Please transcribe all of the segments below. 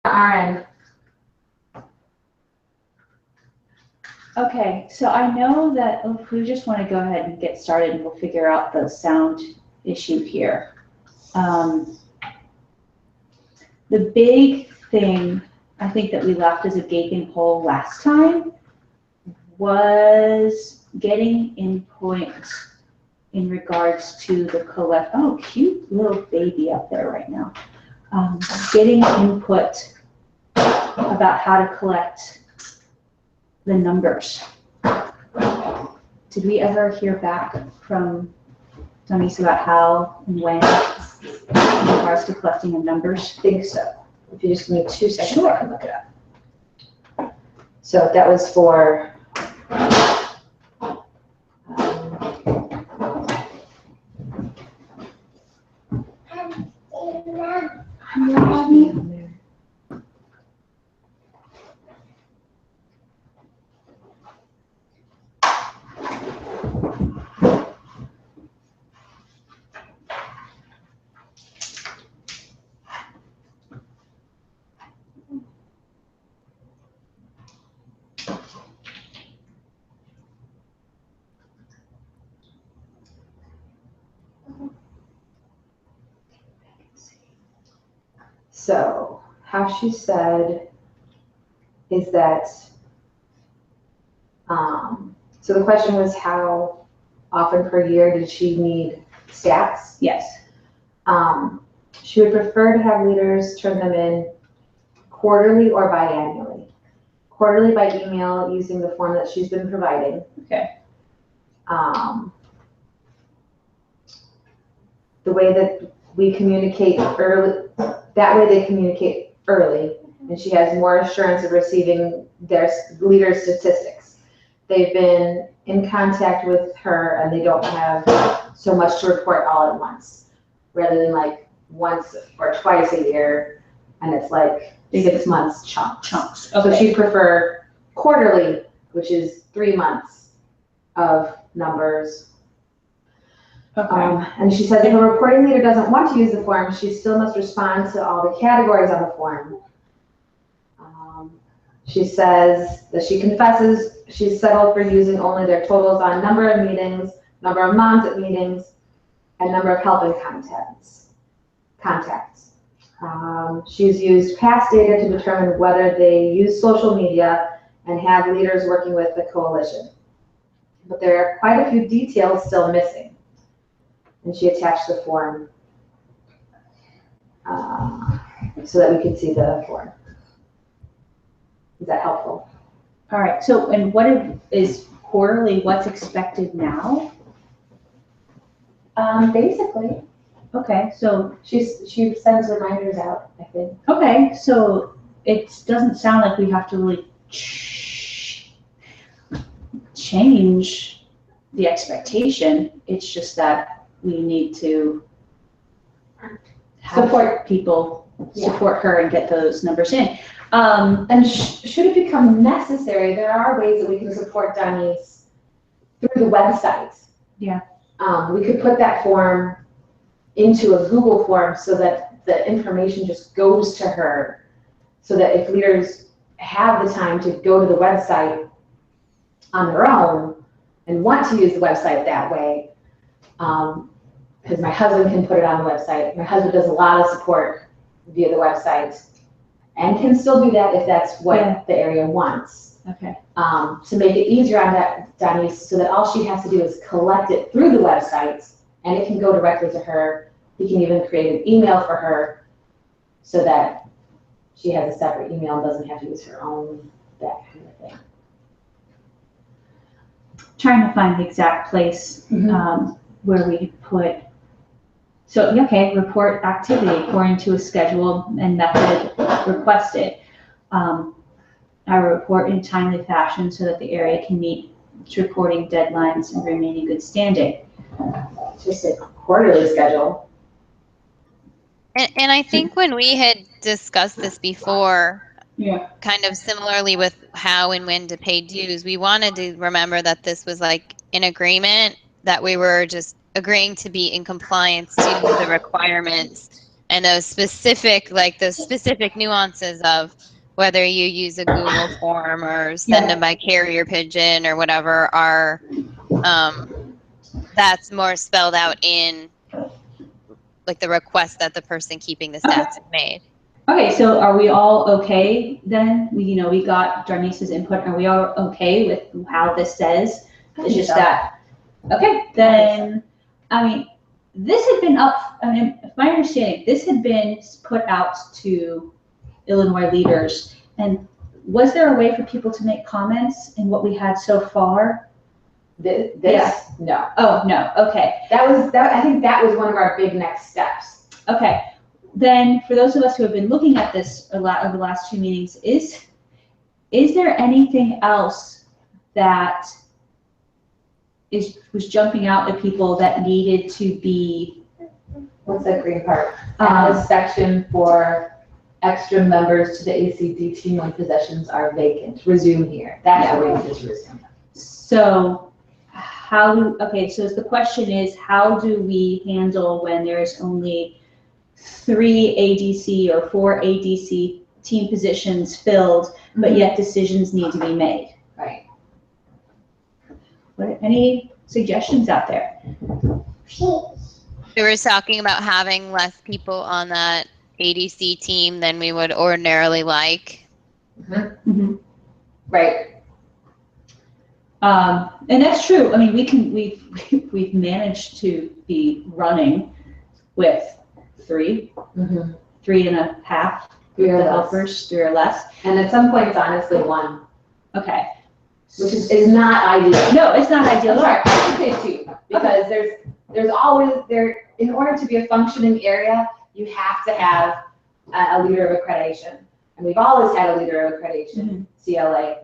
our end. Okay, so I know that if we just want to go ahead and get started and we'll figure out the sound issue here. The big thing I think that we left as a gaping hole last time was getting input in regards to the cute little baby up there right now. Getting input about how to collect the numbers. Did we ever hear back from Denise about how and when in regards to collecting the numbers? I think so. If you just give me 2 seconds, Sure. I can look it up. So that was for so how she said is that, so the question was how often per year did she need stats? Yes. She would prefer to have leaders turn them in quarterly or biannually. Quarterly by email using the form that she's been providing. Okay. The way that we communicate early, that way they communicate early, and she has more assurance of receiving their leader statistics. They've been in contact with her and they don't have so much to report all at once, rather than like once or twice a year, and it's like 6 months chunks. Okay. So she'd prefer quarterly, which is 3 months of numbers. Okay. And she says if a reporting leader doesn't want to use the form, she still must respond to all the categories on the form. She says that she confesses she's settled for using only their totals on number of meetings, number of moms at meetings, and number of helping contacts. She's used past data to determine whether they use social media and have leaders working with the coalition. But there are quite a few details still missing. And she attached the form so that we could see the form. Is that helpful? All right, so, and what is quarterly, what's expected now? Basically. Okay, so, She sends reminders out, I think. okay, so it doesn't sound like we have to really change the expectation. It's just that we need to have Support people, support her and get those numbers in. And should it become necessary, there are ways that we can support Denise through the website. Yeah. We could put that form into a Google form so that the information just goes to her, so that if leaders have the time to go to the website on their own and want to use the website that way, because my husband can put it on the website. My husband does a lot of support via the website and can still do that if that's what the area wants. Okay. To make it easier on Denise, so that all she has to do is collect it through the website and it can go directly to her. He can even create an email for her so that she has a separate email and doesn't have to use her own, that kind of thing. Trying to find the exact place where we put, so, okay, report activity according to a schedule and method requested. I report in timely fashion so that the area can meet its reporting deadlines and remain in good standing. Just a quarterly schedule. And I think when we had discussed this before, Yeah. kind of similarly with how and when to pay dues, we wanted to remember that this was like an agreement, that we were just agreeing to be in compliance to the requirements and those specific, like the specific nuances of whether you use a Google form or send them by carrier pigeon or whatever are, that's more spelled out in like the request that the person keeping the stats made. Okay, so are we all okay then? We got Darnice's input. Are we all okay with how this says? It's just that. Okay, then, I mean, this had been up, I mean, my understanding, this had been put out to Illinois leaders. And was there a way for people to make comments in what we had so far? This? Yeah. No. Oh, no, okay. I think that was one of our big next steps. Okay, then for those of us who have been looking at this a lot over the last 2 meetings, is there anything else that was jumping out at people that needed to be? What's that green part? Add a section for extra members to the ACD team when possessions are vacant. Resume here. That's where we just resume. So so the question is, how do we handle when there's only 3 ADC or 4 ADC team positions filled, but yet decisions need to be made? Right. Any suggestions out there? We were talking about having less people on that ADC team than we would ordinarily like. Mm-hmm. Right. And that's true. I mean, we've managed to be running with 3 and a half Three or the less. helpers, 3 or less. And at some points, honestly, 1. Okay. Which is not ideal. No, it's not ideal. Sorry, I should say 2, because there's always in order to be a functioning area, you have to have a leader of accreditation. And we've always had a leader of accreditation, CLA,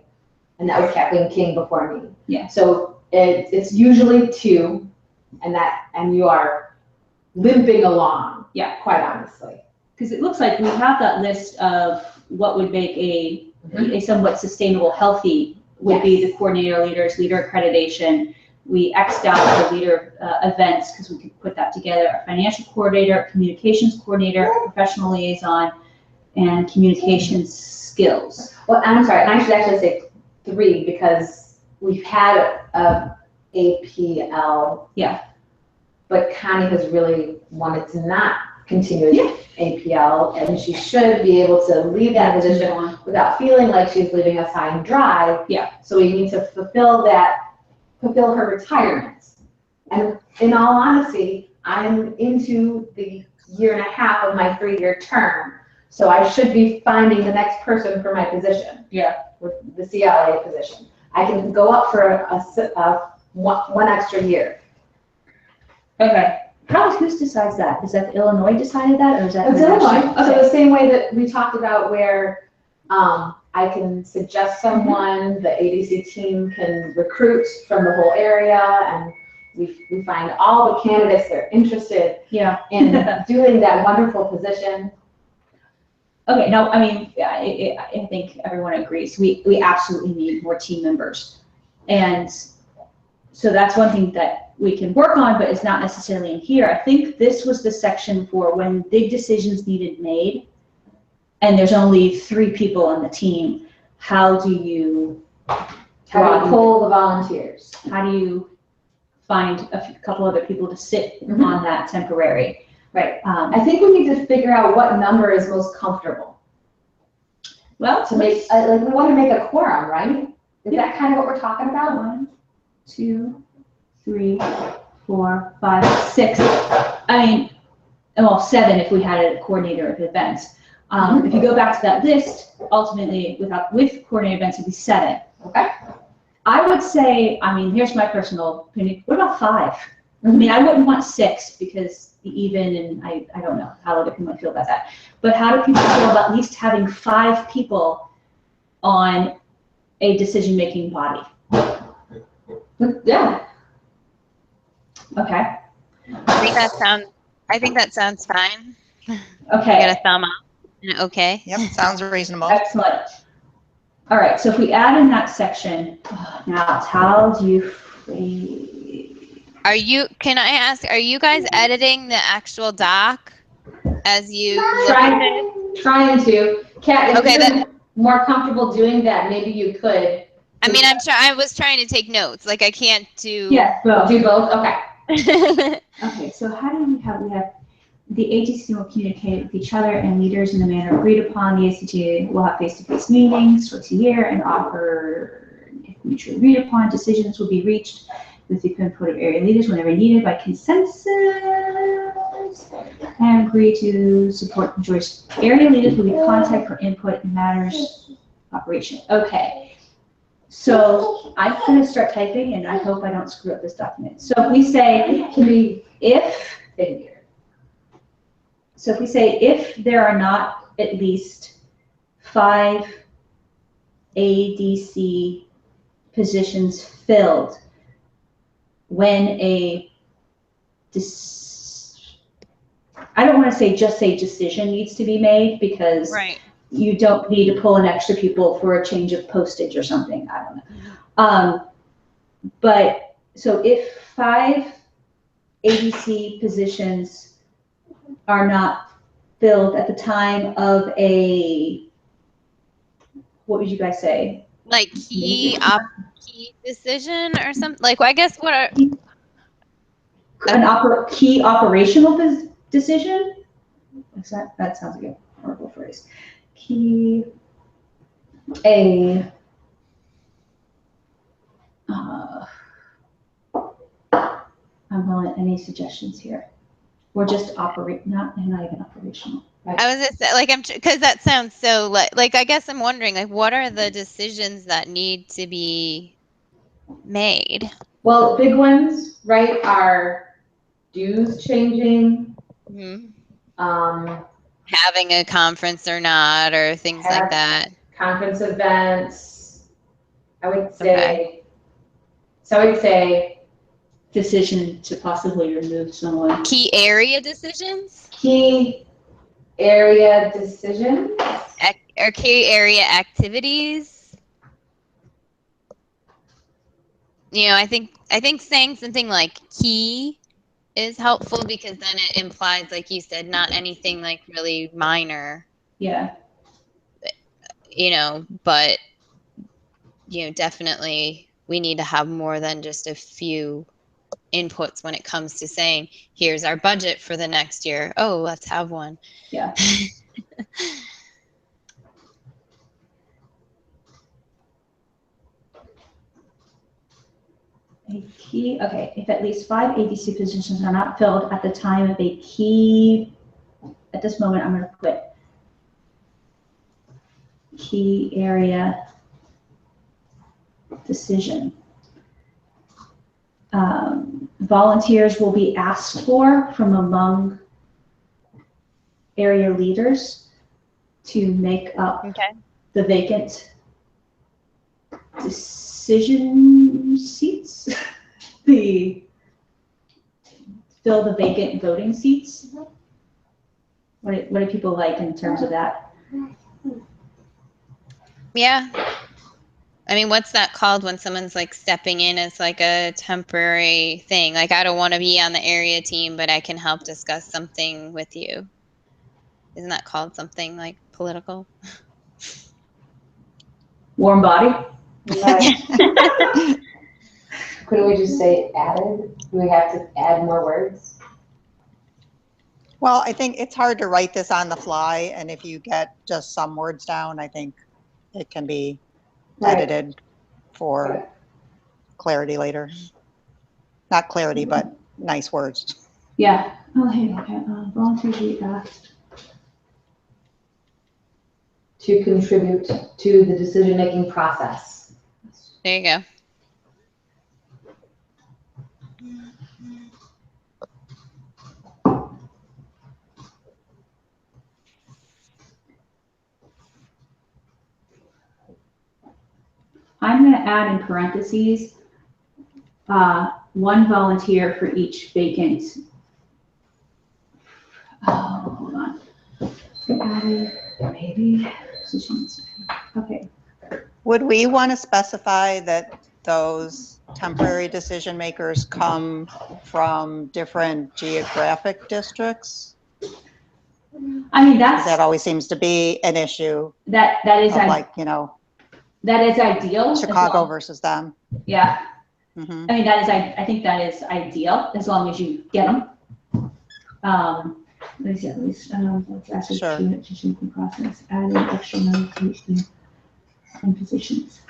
and that was Kathleen King before me. Yeah. So it's usually 2, and you are limping along. Yeah. Quite honestly. Because it looks like we have that list of what would make a somewhat sustainable, healthy would be the coordinator leaders, leader accreditation. We X'd out the leader events because we could put that together. A financial coordinator, communications coordinator, professional liaison, and communications skills. Well, I'm sorry, and I should actually say 3 because we've had a APL. Yeah. But Connie has really wanted to not continue APL, and she should be able to leave that position without feeling like she's leaving us high and dry. Yeah. So we need to fulfill her retirement. And in all honesty, I'm into the 1.5 years of my 3-year term. So I should be finding the next person for my position. Yeah. With the CLA position. I can go up for one extra year. Okay. Who decides that? Is that Illinois decided that, or is that? It's Illinois. Okay. So the same way that we talked about where I can suggest someone, the ADC team can recruit from the whole area, and we find all the candidates that are interested in doing that wonderful position. Okay, no, I mean, I think everyone agrees. We absolutely need more team members. And so that's one thing that we can work on, but it's not necessarily in here. I think this was the section for when big decisions needed made, and there's only 3 people on the team. How do you pull the volunteers? How do you find a couple other people to sit on that temporary? Right. I think we need to figure out what number is most comfortable. Well, to make we want to make a quorum, right? Is that kind of what we're talking about? 1, 2, 3, 4, 5, 6. I mean, well, 7 if we had a coordinator of events. If you go back to that list, ultimately with coordinator events it'd be 7. Okay. I would say, I mean, here's my personal opinion. What about 5? I mean, I wouldn't want 6 because even, and I don't know how other people might feel about that. But how do people feel about at least having 5 people on a decision-making body? Yeah. Okay. I think that sounds fine. Okay. Get a thumb up. Okay. Yep, sounds reasonable. Excellent. All right, so if we add in that section, now how do you phrase? Can I ask, are you guys editing the actual doc? as you look at it? Trying to. Kat, if Okay, you're more comfortable doing that, maybe you could. I mean, I was trying to take notes. Like I can't do. Yes, both. Do both? Okay. Okay, so how do we have the agency will communicate with each other and leaders in the manner agreed upon. The ACTA will have face-to-face meetings twice a year and offer, if mutually agreed upon, decisions will be reached with the input of area leaders whenever needed by consensus, and agree to support choice. Area leaders will be contact for input in matters operation. Okay. So I'm going to start typing, and I hope I don't screw up this document. So if we say, if there are not at least 5 ADC positions filled when I don't want to say decision needs to be made, because Right. you don't need to pull in extra people for a change of postage or something. I don't know. But so if 5 ADC positions are not filled at the time of what would you guys say? Like key decision or something. Like, well, I guess what are Key operational decision? What's that? That sounds like a horrible phrase. I'm willing, any suggestions here? Or just not even operational. Right. I was just like, because that sounds so like I guess I'm wondering, like, what are the decisions that need to be made? Well, big ones, right, are dues changing, Having a conference or not, or things like that. Conference events. I would Okay. say Decision to possibly remove someone. Key area decisions? Key area decisions. Or key area activities? You know, I think saying something like key is helpful, because then it implies, like you said, not anything like really minor. Yeah. You know, but definitely we need to have more than just a few inputs when it comes to saying, here's our budget for the next year. Oh, let's have one. Yeah. If at least 5 ADC positions are not filled at the time of at this moment, I'm going to put key area decision. Volunteers will be asked for from among area leaders to make up the vacant decision seats, fill the vacant voting seats. What do people like in terms of that? Yeah. I mean, what's that called when someone's like stepping in as like a temporary thing? Like, I don't want to be on the area team, but I can help discuss something with you. Isn't that called something like political? Warm body? Couldn't we just say added? Do we have to add more words? Well, I think it's hard to write this on the fly, and if you get just some words down, I think it can be edited for clarity later. Not clarity, but nice words. Yeah. Oh, hey, okay. Volunteers will be asked to contribute to the decision-making process. There you go. I'm going to add in parentheses 1 volunteer for each vacant. Oh, hold on. Added, maybe positions. Okay. Would we want to specify that those temporary decision makers come from different geographic districts? I mean, that's, That always seems to be an issue that is, of like, you know, that is ideal. as Chicago long- versus them. Yeah. Mhm. I mean, that is, I think that is ideal, as long as you get them. Let me see, at least, let's ask a Sure. student to shape the process, adding extra notation and positions.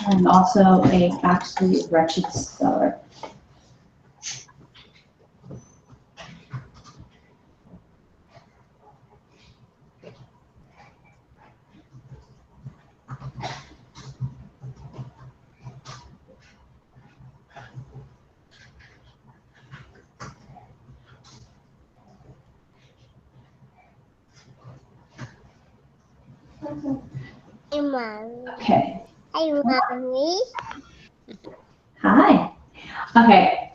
And also a absolute wretched seller. Hey, Mommy. Okay. Hey, Mommy. Hi. Okay.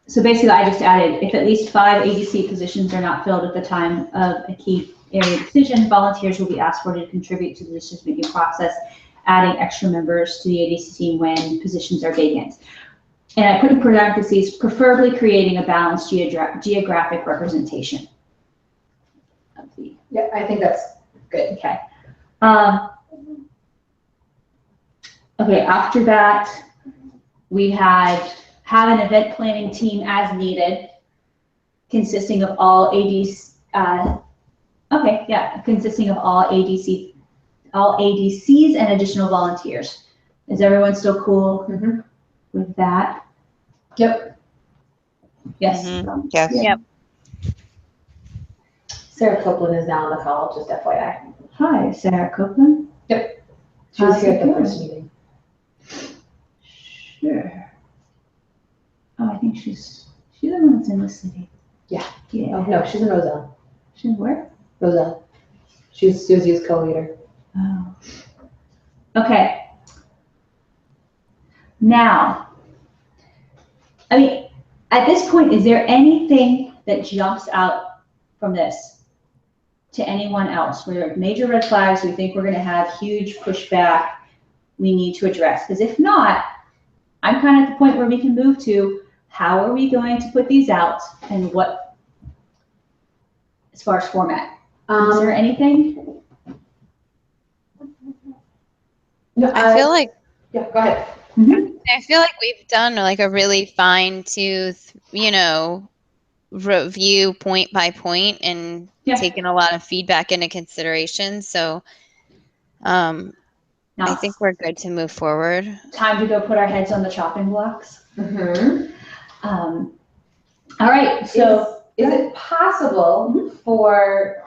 So basically, I just added, if at least 5 ADC positions are not filled at the time of a key area decision, volunteers will be asked for to contribute to the decision-making process, adding extra members to the ADC team when positions are vacant. And I put in parentheses, preferably creating a balanced geographic representation. Yeah, I think that's good. Okay. Okay, after that, we have an event planning team as needed, consisting of all ADCs, consisting of all ADCs and additional volunteers. Is everyone still cool with that? Yep. Yes. Mhm. Yes. Yep. Sarah Copeland is now on the call, just FYI. Hi, Sarah Copeland. She was How's here it at the going? first meeting. Sure. Oh, I think she's the one that's in the city. Yeah. Yeah. Oh, no, she's in Roselle. She's where? Roselle. She's Susie's co-leader. Oh. Okay. Now, I mean, at this point, is there anything that jumps out from this to anyone else? Where major red flags, we think we're going to have huge pushback we need to address? Because if not, I'm kind of at the point where we can move to how are we going to put these out and what, as far as format. Is there anything? No, I feel like yeah, go ahead. I feel like we've done like a really fine tooth, review point by point and taken a lot of feedback into consideration. So Now, I think we're good to move forward. time to go put our heads on the chopping blocks. Mm-hmm. All right, so is it possible for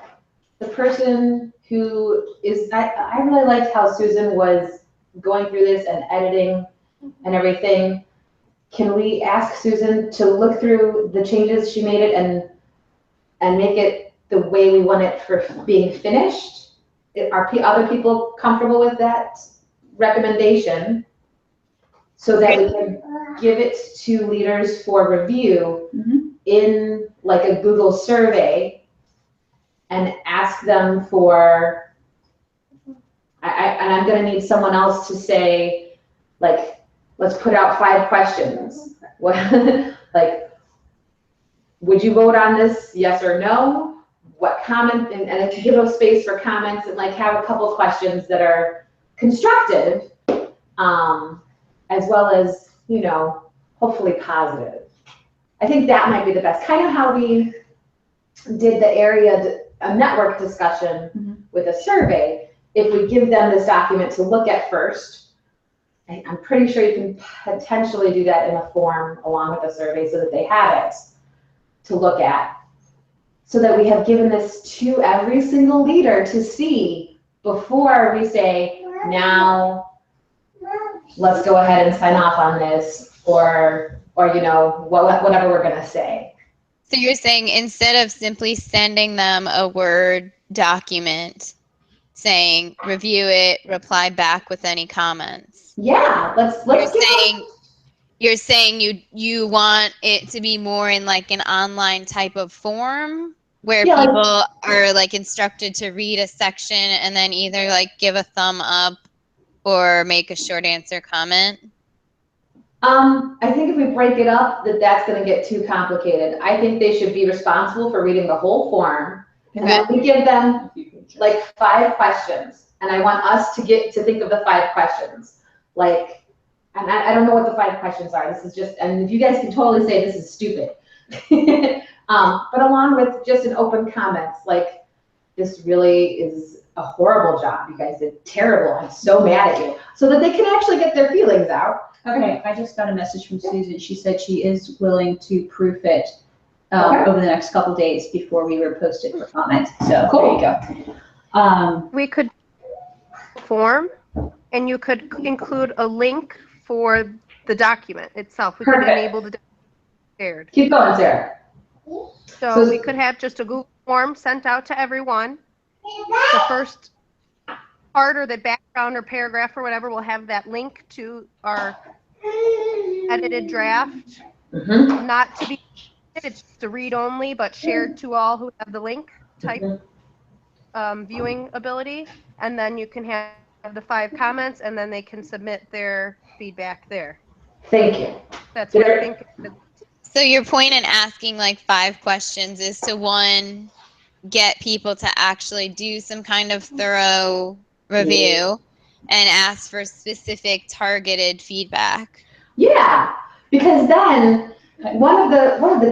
the person who is, I really liked how Susan was going through this and editing and everything. Can we ask Susan to look through the changes she made it and make it the way we want it for being finished? Are other people comfortable with that recommendation so that we can give it to leaders for review in like a Google survey and ask them for, and I'm gonna need someone else to say, like, let's put out 5 questions. Like, would you vote on this, yes or no? What comment, and to give a space for comments and like have a couple questions that are constructive, as well as, hopefully positive. I think that might be the best, kind of how we did a network discussion with a survey. If we give them this document to look at first, I'm pretty sure you can potentially do that in a form along with a survey so that they have it to look at, so that we have given this to every single leader to see before we say, now let's go ahead and sign off on this, or whatever we're gonna say. So you're saying instead of simply sending them a Word document saying review it, reply back with any comments. Yeah, let's You're saying You're saying you want it to be more in like an online type of form where Yeah, like- people are like instructed to read a section and then either like give a thumb up or make a short answer comment? I think if we break it up, that's gonna get too complicated. I think they should be responsible for reading the whole form. And then we give them like 5 questions. And I want us to think of the 5 questions. Like, and I don't know what the 5 questions are. This is just, and if you guys can totally say this is stupid. But along with just an open comments, like, this really is a horrible job. You guys did terrible. I'm so mad at you. So that they can actually get their feelings out. Okay, I just got a message from Susan. She said she is willing to proof it Okay. over the next couple days before we were posted for comment. So Cool. there you go. We could form, and you could include a link for the document itself. We could Perfect. enable the document shared. Keep going, Sarah. So we could have just a Google form sent out to everyone. The first part or the background or paragraph or whatever will have that link to our edited draft. Mm-hmm. Not to be, it's to read only, but shared to all who have the link type viewing ability. And then you can have the 5 comments, and then they can submit their feedback there. Thank you. That's what I think. So your point in asking like 5 questions is to, one, get people to actually do some kind of thorough review and ask for specific targeted feedback. Yeah, because then one of the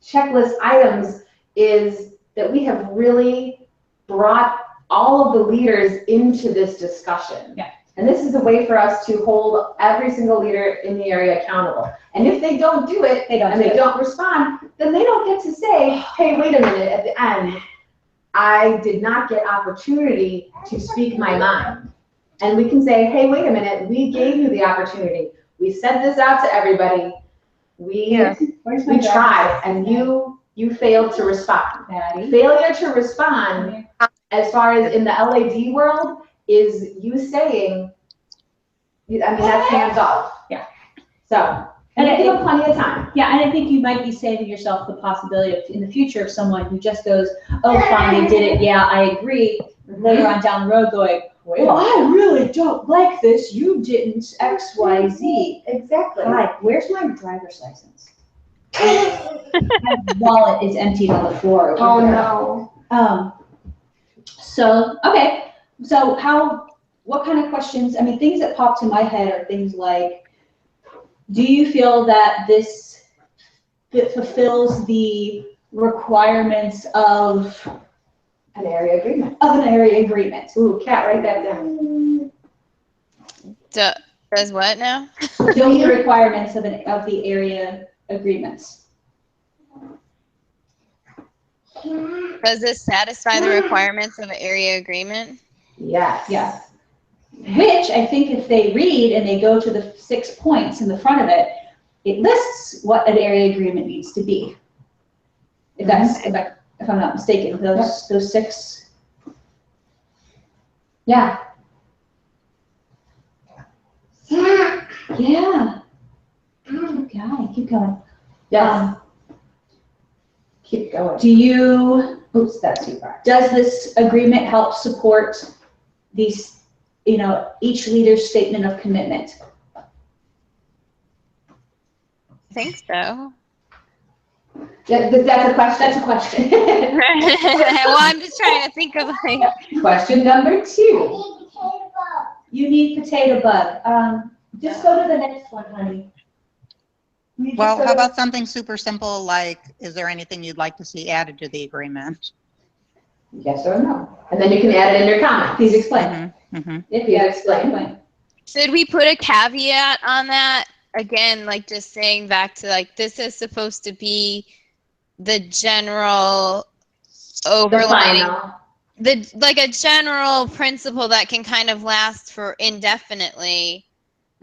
checklist items is that we have really brought all of the leaders into this discussion. Yeah. And this is a way for us to hold every single leader in the area accountable. And if they don't do it They don't and do they it. don't respond, then they don't get to say, hey, wait a minute, at the end, I did not get opportunity to speak my mind. And we can say, hey, wait a minute, we gave you the opportunity. We sent this out to everybody. We tried, and you failed to respond. Maddie. Failure to respond, as far as in the LAD world, is you saying, I mean, that's hands off. Yeah. So, and I give them plenty of time. Yeah, and I think you might be saving yourself the possibility of, in the future, of someone who just goes, oh, fine, they did it, yeah, I agree. Later on down the road going, well, I really don't like this, you didn't X, Y, Z. Exactly. Hi, where's my driver's license? My wallet is emptied on the floor. Oh, over there. no. So, okay, so what kind of questions, I mean, things that pop to my head are things like, do you feel that it fulfills the requirements of An area agreement. an area agreement? Ooh, Kat, write that down. Does what now? Fulfill the requirements of the area agreements. Does this satisfy the requirements of an area agreement? Yes. Yes. Which I think if they read and they go to the 6 points in the front of it, it lists what an area agreement needs to be. If I'm not mistaken, those 6. Yeah. Yeah. Keep going. Yes. Keep going. Oops, That's too far. does this agreement help support these, each leader's statement of commitment? I think so. That's a question. That's a question. Well, I'm just trying to think of like. Question number 2. You need potato bug. Just go to the next one, honey. You just Well, go how to- about something super simple like, is there anything you'd like to see added to the agreement? Yes or no. And then you can add it in your comments. Please explain. If you explain. Should we put a caveat on that? Again, like just saying back to like, this is supposed to be the general overlining, like a general principle that can kind of last for indefinitely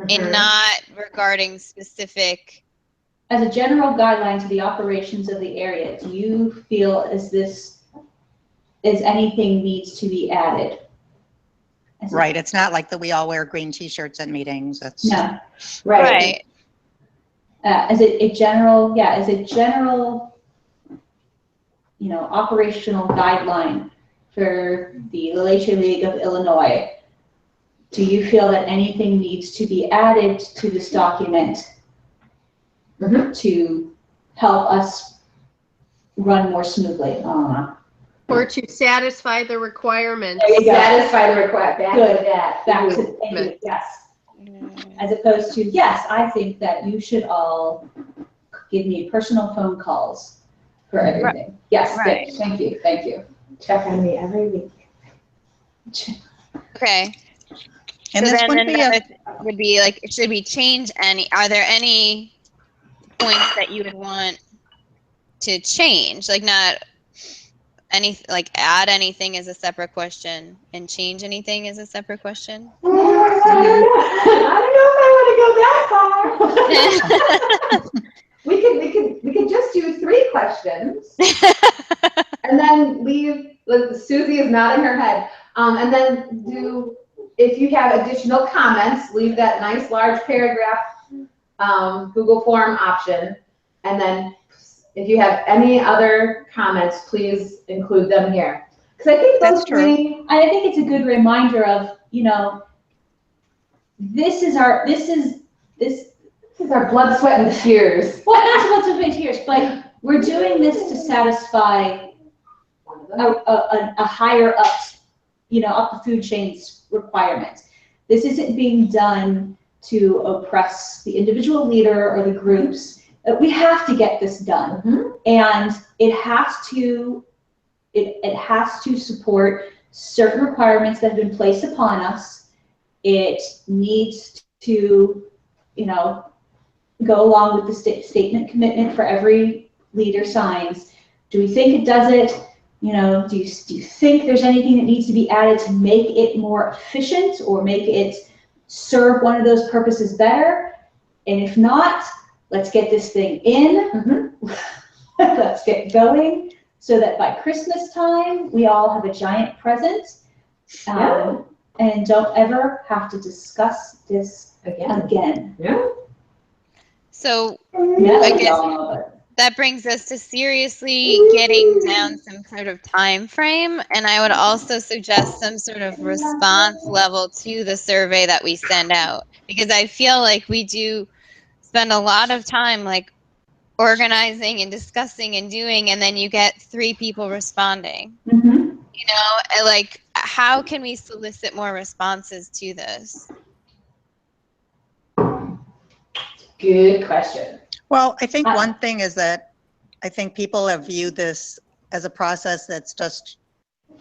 and not regarding specific. As a general guideline to the operations of the area, do you feel as anything needs to be added? Right, it's not like that we all wear green t-shirts at meetings. It's No. Right. as a general, operational guideline for the LLH League of Illinois, do you feel that anything needs to be added to this document to help us run more smoothly? Or to satisfy the requirements. There you go. Satisfy the request. Back Good. to that. Back to, thank you, yes. As opposed to, yes, I think that you should all give me personal phone calls for everything. Yes, Right. thank you. Check on me every week. Okay. And So this then wouldn't be another would be like, should we change are there any points that you would want to change? Like not add anything as a separate question and change anything as a separate question? I don't know if I want to go that far. we could just do 3 questions and then leave. Susie is nodding her head. And then if you have additional comments, leave that nice large paragraph Google form option. And then if you have any other comments, please include them here. Because I think those That's true. 3. I think it's a good reminder of, this is our blood, sweat, and tears. well, that's what's of my tears, but we're doing this to satisfy a higher up, up the food chain's requirements. This isn't being done to oppress the individual leader or the groups. We have to get this done, and it has to support certain requirements that have been placed upon us. It needs to, go along with the statement commitment for every leader signs. Do we think it does it? Do you think there's anything that needs to be added to make it more efficient or make it serve one of those purposes better? And if not, let's get this thing in. Let's get going so that by Christmas time, we all have a giant present and don't ever have to discuss this again. Yeah. So Yeah, I guess that brings us to seriously getting down some sort of time frame, and I would also suggest some sort of response level to the survey that we send out, because I feel like we do spend a lot of time organizing and discussing and doing, and then you get 3 people responding. How can we solicit more responses to this? Good question. Well, I think one thing is that I think people have viewed this as a process that's just,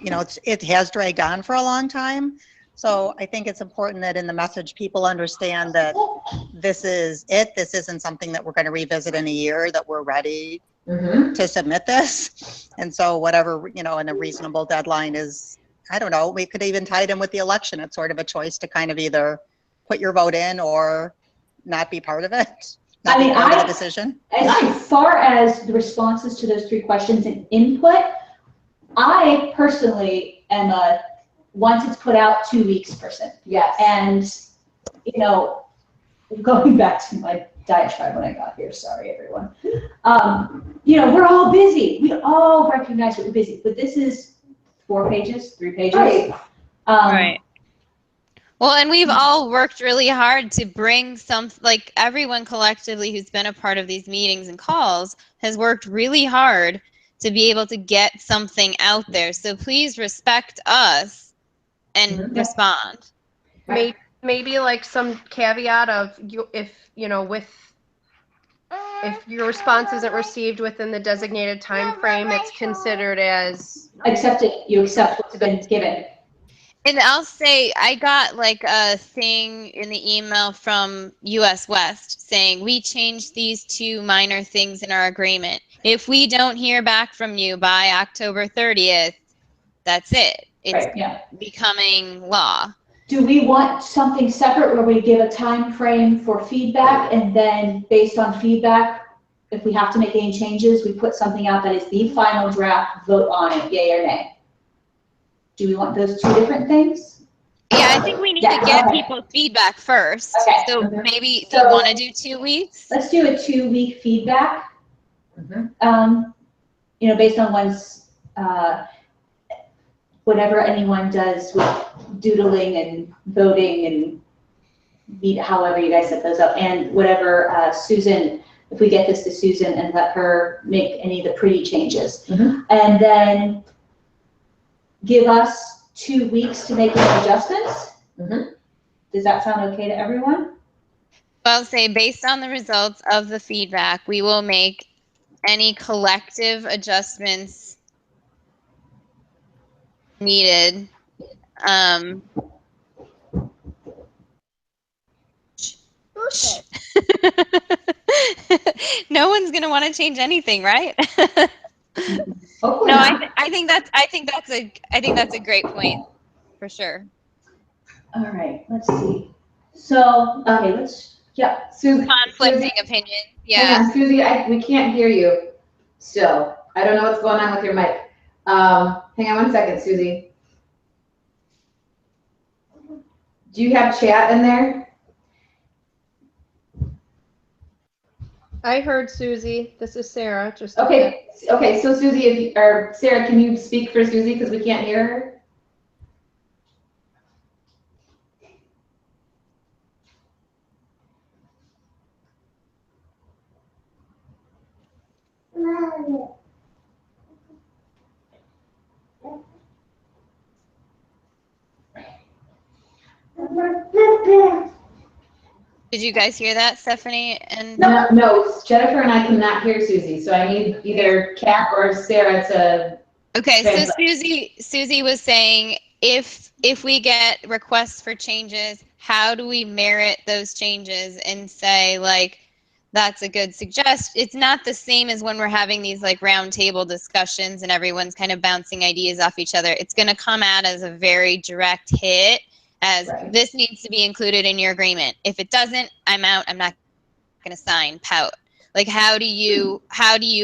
it has dragged on for a long time. So I think it's important that in the message, people understand that this is it. This isn't something that we're going to revisit in a year, that we're ready to submit this. And so whatever, in a reasonable deadline is, I don't know, we could even tie it in with the election. It's sort of a choice to kind of either put your vote in or not be part of it. Not be part of the decision. As far as the responses to those 3 questions and input, I personally am once it's put out 2 weeks person. Yes. And, going back to my diatribe when I got here, sorry everyone. We're all busy. We all recognize that we're busy, but this is 4 pages, 3 pages. Right. Right. Well, and we've all worked really hard to bring everyone collectively who's been a part of these meetings and calls has worked really hard to be able to get something out there. So please respect us and respond. Maybe like some caveat of if your response isn't received within the designated time frame, it's considered as you accept what's been given. And I'll say I got a thing in the email from US West saying we changed these 2 minor things in our agreement. If we don't hear back from you by October 30th, that's it. It's becoming law. Do we want something separate where we give a time frame for feedback, and then based on feedback, if we have to make any changes, we put something out that is the final draft, vote on it, yay or nay? Do we want those 2 different things? Yeah, I think we need Yeah, to get okay. people's feedback first. Okay. So Mhm. maybe, do So- you want to do 2 weeks? Let's do a 2-week feedback. Mhm. Based on whatever anyone does with doodling and voting and however you guys set those up, and whatever Susan, if we get this to Susan and let her make any of the pretty changes. Mhm. And then give us 2 weeks to make any adjustments. Mhm. Does that sound okay to everyone? I'll say based on the results of the feedback, we will make any collective adjustments needed. No one's gonna want to change anything, right? Hopefully No, not. I think that's a great point for sure. All right, let's see. So, okay, Conflicting opinions. Hang Yeah. on, Susie, we can't hear you still. I don't know what's going on with your mic. Hang on one second, Susie. Do you have chat in there? I heard Susie. This is Sarah. Just Okay, so Susie, or Sarah, can you speak for Susie because we can't hear her? Did you guys hear that, Stephanie? And No, Jennifer and I cannot hear Susie, so I need either Kat or Sarah to. okay, so translate. Susie was saying if we get requests for changes, how do we merit those changes and say like that's a good suggestion? It's not the same as when we're having these like round table discussions and everyone's kind of bouncing ideas off each other. It's going to come out as a very direct hit as Right. this needs to be included in your agreement. If it doesn't, I'm out. I'm not going to sign. Pout. Like how do you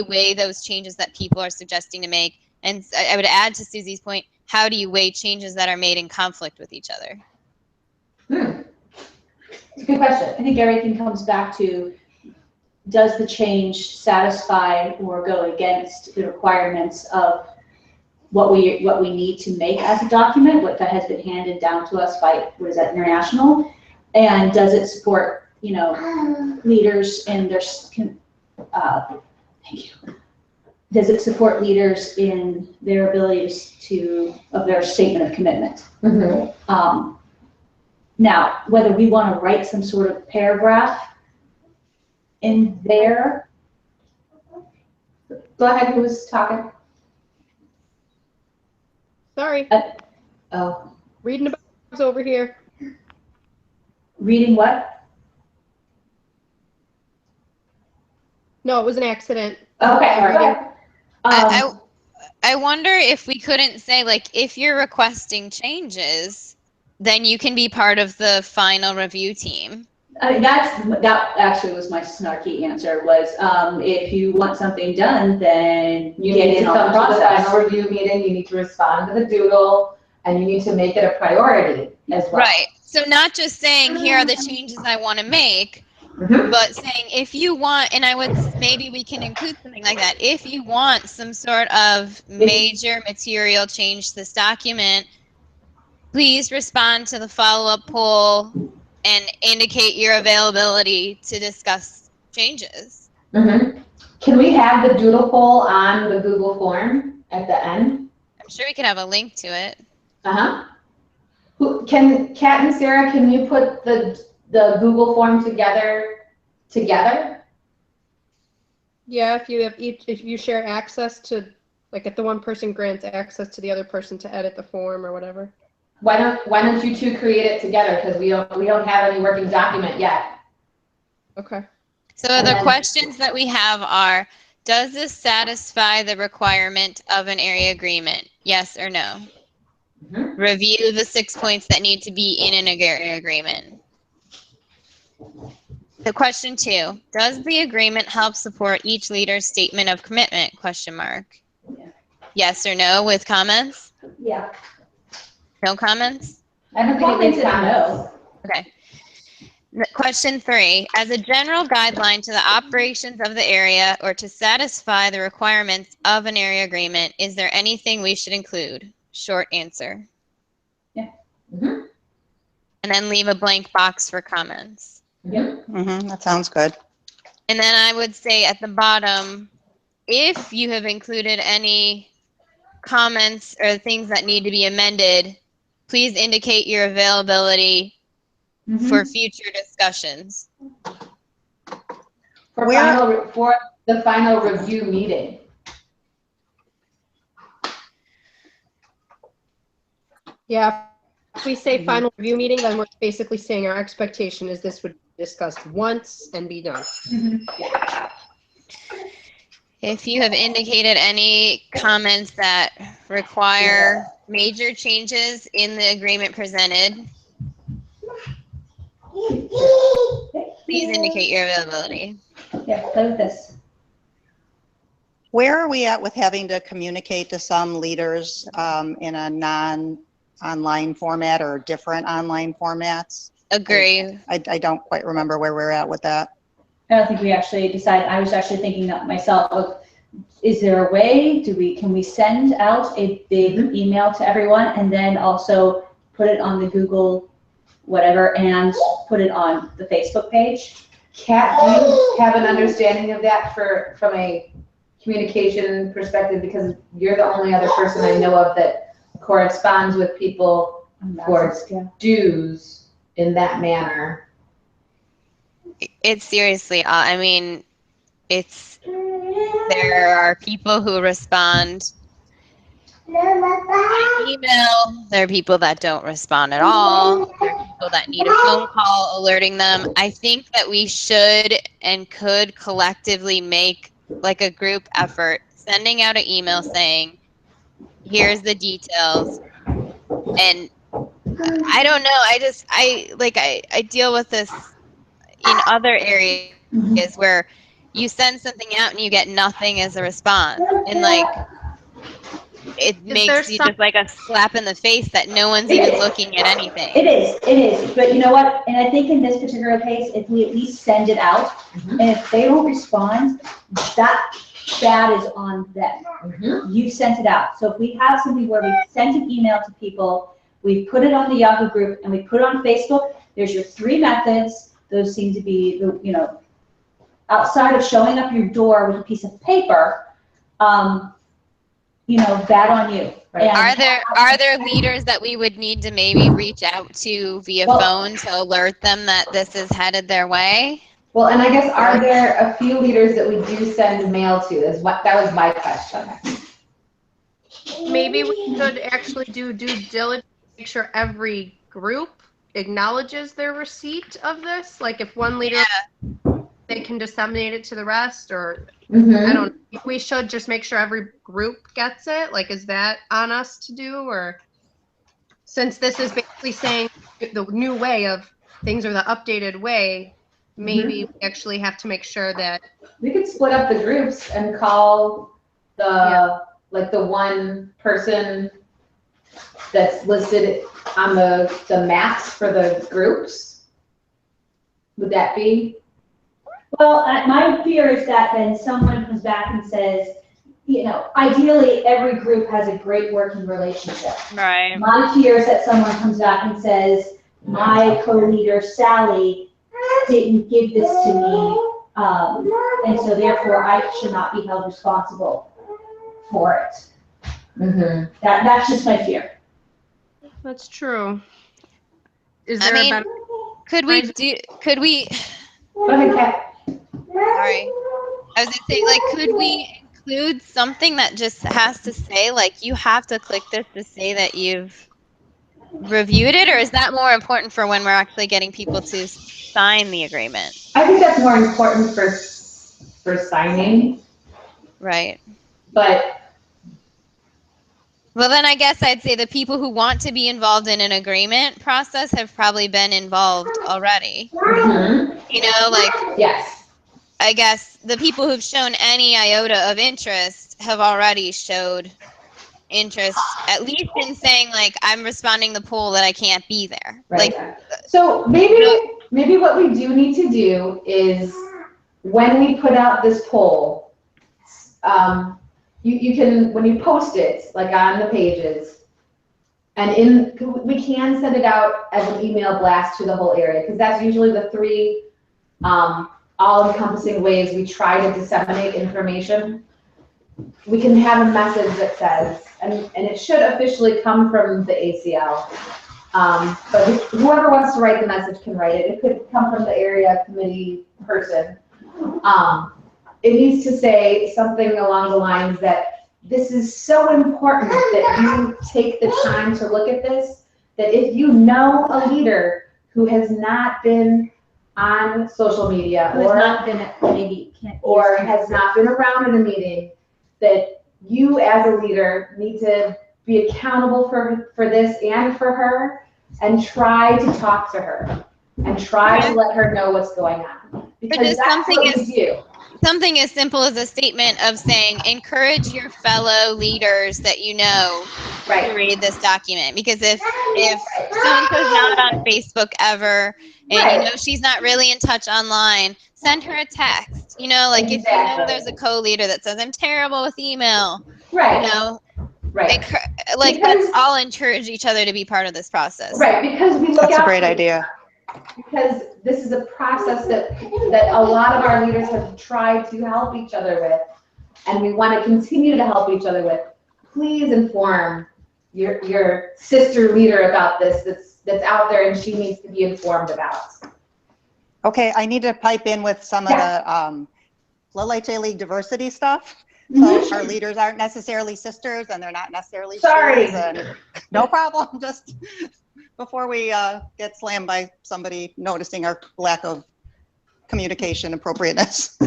weigh those changes that people are suggesting to make? And I would add to Susie's point, how do you weigh changes that are made in conflict with each other? It's a good question. I think everything comes back to, does the change satisfy or go against the requirements of what we need to make as a document, what that has been handed down to us by, what is that, international? And does it support, leaders in their, thank you. Does it support leaders in their abilities of their statement of commitment? Mm-hmm. Now, whether we want to write some sort of paragraph in there. Go ahead, who was talking? Sorry. Oh. Reading about over here. Reading what? No, it was an accident. Okay, all right. I wonder if we couldn't say, like, if you're requesting changes, then you can be part of the final review team. That actually was my snarky answer was, if you want something done, then You get need in to on come the to the process. final review meeting, you need to respond to the doodle, and you need to make it a priority as well. Right. So not just saying, here are the changes I want to make, Mhm. but saying if you want, and maybe we can include something like that. If you want some sort of major material change to this document, please respond to the follow-up poll and indicate your availability to discuss changes. Mhm. Can we have the doodle poll on the Google form at the end? I'm sure we could have a link to it. Kat and Sarah, can you put the Google form together? Yeah, if you share access to, like, if the one person grants access to the other person to edit the form or whatever. Why don't you two create it together? Because we don't have any working document yet. Okay. So the questions that we have are, does this satisfy the requirement of an area agreement? Yes or no? Mm-hmm. Review the 6 points that need to be in an area agreement. The question 2, does the agreement help support each leader's statement of commitment? Yeah. Yes or no with comments? Yeah. No comments? I don't think it Comments needs is comments. Okay. Question 3, as a general guideline to the operations of the area or to satisfy the requirements of an area agreement, is there anything we should include? Short answer. Yeah. Mhm. And then leave a blank box for comments. That sounds good. And then I would say at the bottom, if you have included any comments or things that need to be amended, please indicate your availability for future discussions. For Where- for the final review meeting. Yeah, if we say final review meeting, then we're basically saying our expectation is this would be discussed once and be done. If you have indicated any comments that require major changes in the agreement presented, please indicate your availability. Yeah, play with this. Where are we at with having to communicate to some leaders in a non-online format or different online formats? Agree. I don't quite remember where we're at with that. I don't think we actually decided. I was actually thinking that myself of, is there a way, can we send out a big email to everyone and then also put it on the Google whatever and put it on the Facebook page? Kat, do you have an understanding of that from a communication perspective? Because you're the only other person I know of that corresponds with people for dues in that manner. It's seriously, I mean, there are people who respond by email. There are people that don't respond at all. There are people that need a phone call alerting them. I think that we should and could collectively make like a group effort, sending out an email saying, here's the details. And I don't know, I deal with this in other areas where you send something out and you get nothing as a response. And like, it makes you just like a slap in the face that no one's even looking at anything. It is. But you know what? And I think in this particular case, if we at least send it out, and if they don't respond, that is on them. You sent it out. So if we have something where we sent an email to people, we put it on the Yahoo group and we put it on Facebook, there's your 3 methods. Those seem to be the, outside of showing up your door with a piece of paper, bad on you. Right. And Are there leaders that we would need to maybe reach out to via phone to alert them that this is headed their way? Well, and I guess, are there a few leaders that we do send mail to? That was my question. Maybe we should actually do due diligence, make sure every group acknowledges their receipt of this. Like if one leader, they can disseminate it to the rest, or I don't know. We should just make sure every group gets it. Like, is that on us to do? Or since this is basically saying the new way of things or the updated way, maybe we actually have to make sure that we could split up the groups and call the one person that's listed on the maps for the groups. Would that be? Well, my fear is that then someone comes back and says, ideally every group has a great working relationship. Right. My fear is that someone comes back and says, my co-leader Sally didn't give this to me, and so therefore I should not be held responsible for it. That's just my fear. that's true. Is I there mean, a better? could we, Go ahead, Kat. sorry. I was gonna say, like, could we include something that just has to say, like, you have to click this to say that you've reviewed it, or is that more important for when we're actually getting people to sign the agreement? I think that's more important for signing, Right. but Well, then I guess I'd say the people who want to be involved in an agreement process have probably been involved already. yes. I guess the people who've shown any iota of interest have already showed interest, at least in saying like, I'm responding the poll that I can't be there. Right. Like, So maybe what we do need to do is when we put out this poll, you can, when you post it, like on the pages, and we can send it out as an email blast to the whole area, because that's usually the three all-encompassing ways we try to disseminate information. We can have a message that says, and it should officially come from the ACL, but whoever wants to write the message can write it. It could come from the area committee person. It needs to say something along the lines that this is so important that you take the time to look at this, that if you know a leader who has not been on social media or not been at maybe or has not been around in a meeting, that you as a leader need to be accountable for this and for her, and try to talk to her and try to let her know what's going on, because that's what we do. Something as simple as a statement of saying, encourage your fellow leaders that you know to read this document. Because if so-and-so's not on Facebook ever, and you know she's not really in touch online, send her a text. You know, like if you know there's a co-leader that says, I'm terrible with email, you know, like let's all encourage each other to be part of this process. Right, because we look That's a out great for idea. Because this is a process that a lot of our leaders have tried to help each other with, and we want to continue to help each other with. Please inform your sister leader about this that's out there and she needs to be informed about. Okay, I need to pipe in with some of the Little HA League diversity stuff. So our leaders aren't necessarily sisters, and they're not necessarily Sorry. shoes, and no problem. Just before we get slammed by somebody noticing our lack of communication appropriateness.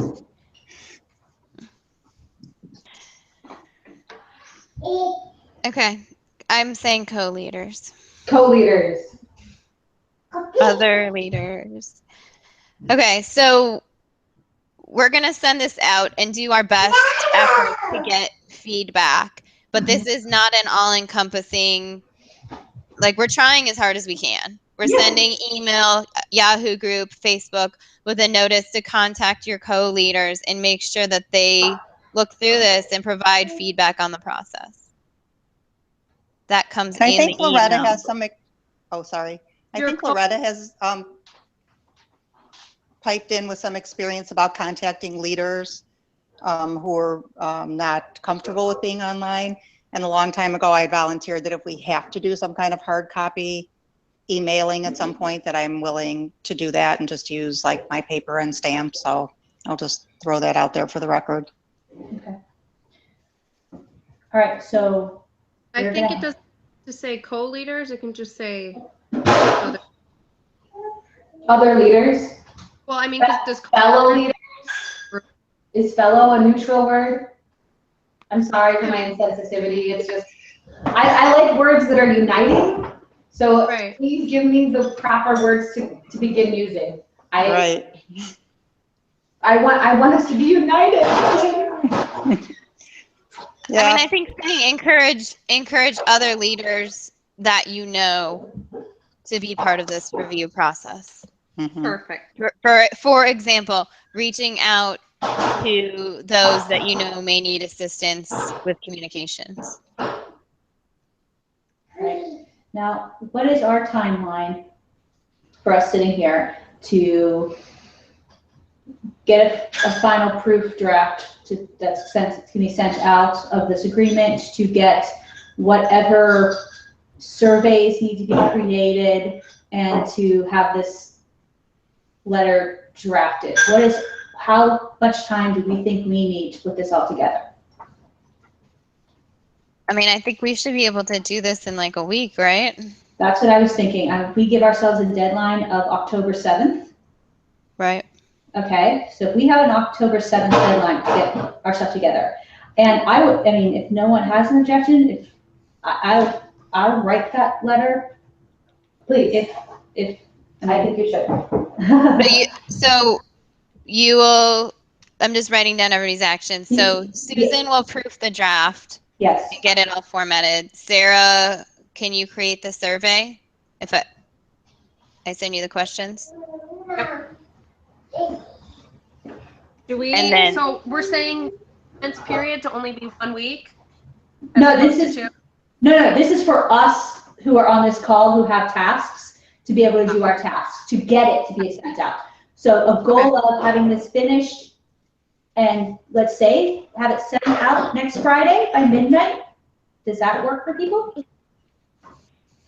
Okay, I'm saying co-leaders. Co-leaders. Other leaders. Okay, so we're going to send this out and do our best effort to get feedback, but this is not an all-encompassing, like, we're trying as hard as we can. We're sending email, Yahoo group, Facebook, with a notice to contact your co-leaders and make sure that they look through this and provide feedback on the process. That comes in the email. I think Loretta has some, oh, sorry. I think Loretta has piped in with some experience about contacting leaders who are not comfortable with being online. And a long time ago, I volunteered that if we have to do some kind of hard copy emailing at some point, that I'm willing to do that and just use like my paper and stamp. So I'll just throw that out there for the record. Okay. All right, so I think it does to say co-leaders. It can just say Other leaders. Well, I mean, does fellow leaders? Is fellow a neutral word? I'm sorry for my insensitivity. It's just, I like words that are uniting. So please give me the proper words to begin using. I want us to be united. Yeah. I mean, I think saying encourage other leaders that you know to be part of this review process. Mm-hmm. Perfect. For example, reaching out to those that you know may need assistance with communications. Right. Now, what is our timeline for us sitting here to get a final proof draft that's can be sent out of this agreement, to get whatever surveys need to be created, and to have this letter drafted? How much time do we think we need to put this all together? I mean, I think we should be able to do this in like a week, right? That's what I was thinking. We give ourselves a deadline of October 7th. Right. Okay, so if we have an October 7th deadline to get our stuff together, and I mean, if no one has an objection, I'll write that letter. Please. If I think you should. So you will, I'm just writing down everybody's actions. So Susan will proof the draft. Yes. and get it all formatted. Sarah, can you create the survey? If I send you the questions? Do we, And then- so we're saying comments period to only be 1 week? as No, opposed this to is, two? no, this is for us who are on this call who have tasks to be able to do our tasks, to get it to be sent out. So a goal of having this finished and let's say have it sent out next Friday by midnight. Does that work for people?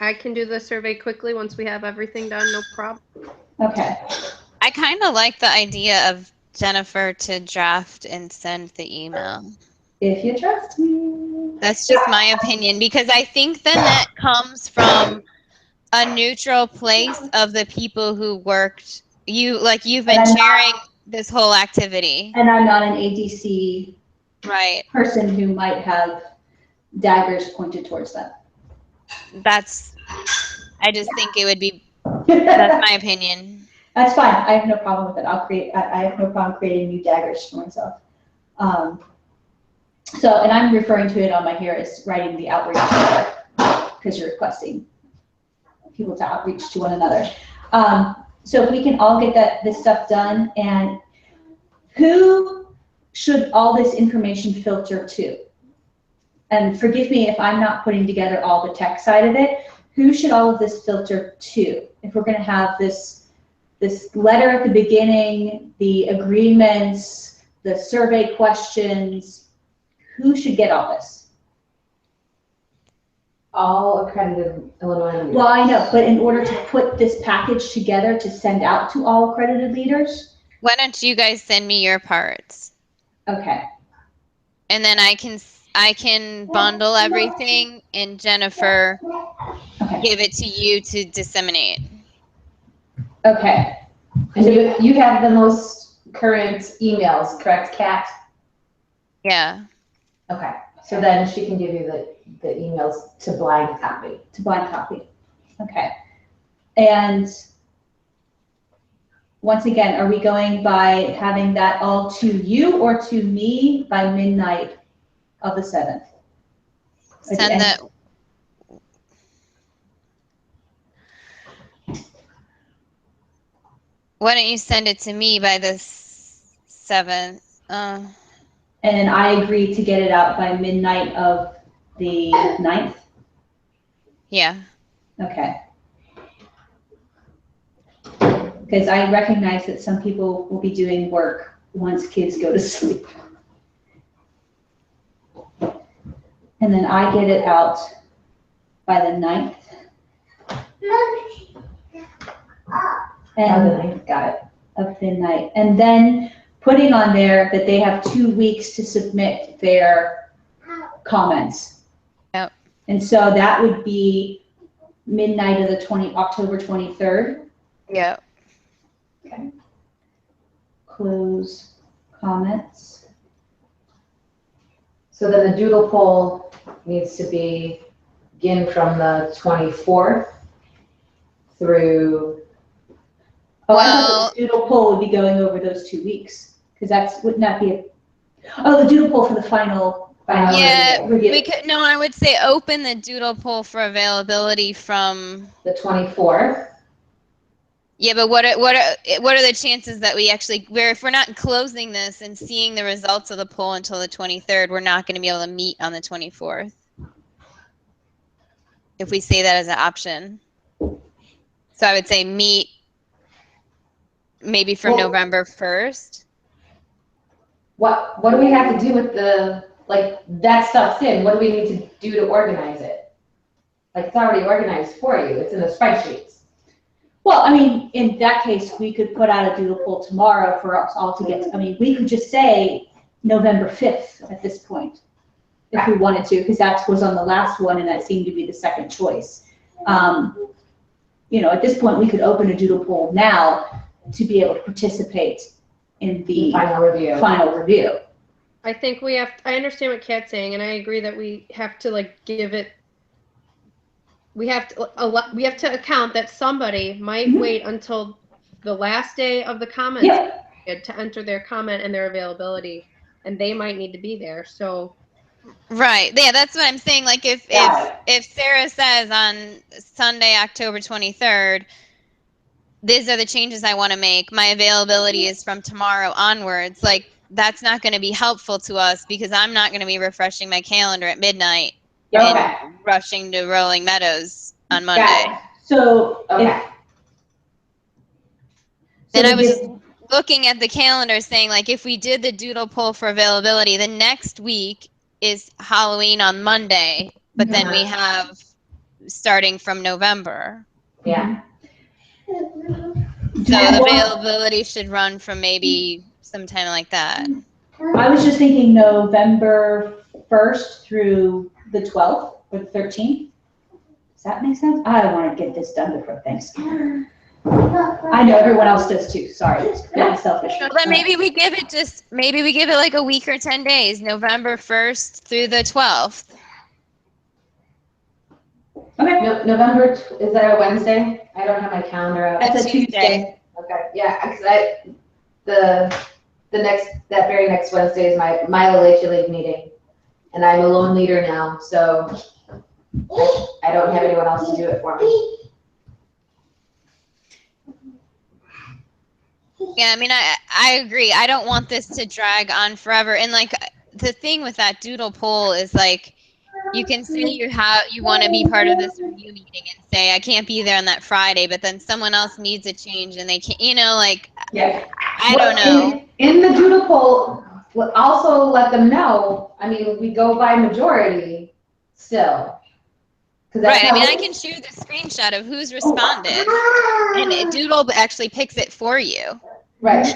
I can do the survey quickly once we have everything done, no problem. Okay. I kind of like the idea of Jennifer to draft and send the email. If you trust me. That's just my opinion, because I think then that comes from a neutral place of the people who worked. You've been And I'm chairing this whole activity. And I'm not an ADC Right. person who might have daggers pointed towards them. I just think it would be, that's my opinion. That's fine. I have no problem with it. I have no problem creating new daggers for myself. And I'm referring to it on my here as writing the outreach letter because you're requesting people to outreach to one another. So if we can all get this stuff done, and who should all this information filter to? And forgive me if I'm not putting together all the tech side of it. Who should all of this filter to? If we're going to have this letter at the beginning, the agreements, the survey questions, who should get all this? All accredited Illinois leaders. Well, I know, but in order to put this package together to send out to all accredited leaders? Why don't you guys send me your parts? Okay. And then I can bundle everything, and Jennifer Okay. give it to you to disseminate. Okay. And you have the most current emails, correct, Kat? Yeah. Okay, so then she can give you the emails to blind copy. To blind copy. Okay. And once again, are we going by having that all to you or to me by midnight of the 7th? Send that. Why don't you send it to me by the 7th? And I agree to get it out by midnight of the 9th? Yeah. Okay. Because I recognize that some people will be doing work once kids go to sleep. And then I get it out by the 9th. And Got it. of midnight. And then putting on there that they have 2 weeks to submit their comments. Yep. And so that would be midnight of the October 23rd. Yeah. Okay. Close comments. So then the doodle poll needs to begin from the 24th through. Oh, I thought the doodle poll would be going over those 2 weeks, because wouldn't that be the doodle poll for the final Yeah, review. I would say open the doodle poll for availability from the 24th. Yeah, but what are the chances that we actually, if we're not closing this and seeing the results of the poll until the 23rd, we're not going to be able to meet on the 24th? If we say that as an option. So I would say meet maybe from November 1st. What do we have to do with that stuff's in? What do we need to do to organize it? Like, it's already organized for you. It's in the spreadsheets. Well, I mean, in that case, we could put out a doodle poll tomorrow for us all to get, we could just say November 5th at this point, if we wanted to, because that was on the last one and that seemed to be the second choice. At this point, we could open a doodle poll now to be able to participate in the final review. I think I understand what Kat's saying, and I agree that we have to give it. We have to account that somebody might wait until the last day of the comments period to enter their comment and their availability, and they might need to be there. So Right. Yeah, that's what I'm saying. Like if Sarah says on Sunday, October 23rd, these are the changes I want to make. My availability is from tomorrow onwards. Like that's not going to be helpful to us because I'm not going to be refreshing my calendar at midnight Okay. and rushing to Rolling Meadows on Got Monday. it. So Okay. And I was just just looking at the calendar saying like if we did the doodle poll for availability, the next week is Halloween on Monday, but then we have starting from November. Yeah. So the availability should run from maybe sometime like that. I was just thinking November 1st through the 12th or the 13th. Does that make sense? I want to get this done before Thanksgiving. I know everyone else does too. Sorry, it's very selfish. Well, then maybe we give it like a week or 10 days, November 1st through the 12th. Okay. November, is that a Wednesday? I don't have my calendar out. That's a Tuesday. Okay, yeah, because that very next Wednesday is my LLH League meeting. And I'm a lone leader now, so I don't have anyone else to do it for me. Yeah, I mean, I agree. I don't want this to drag on forever. And like the thing with that doodle poll is like, you can say you want to be part of this review meeting and say, I can't be there on that Friday, but then someone else needs a change and they can't, like, Yeah. I don't know. In the doodle poll, also let them know, I mean, we go by majority still. Right, I mean, I can share the screenshot of who's responded, and Doodle actually picks it for you. Right.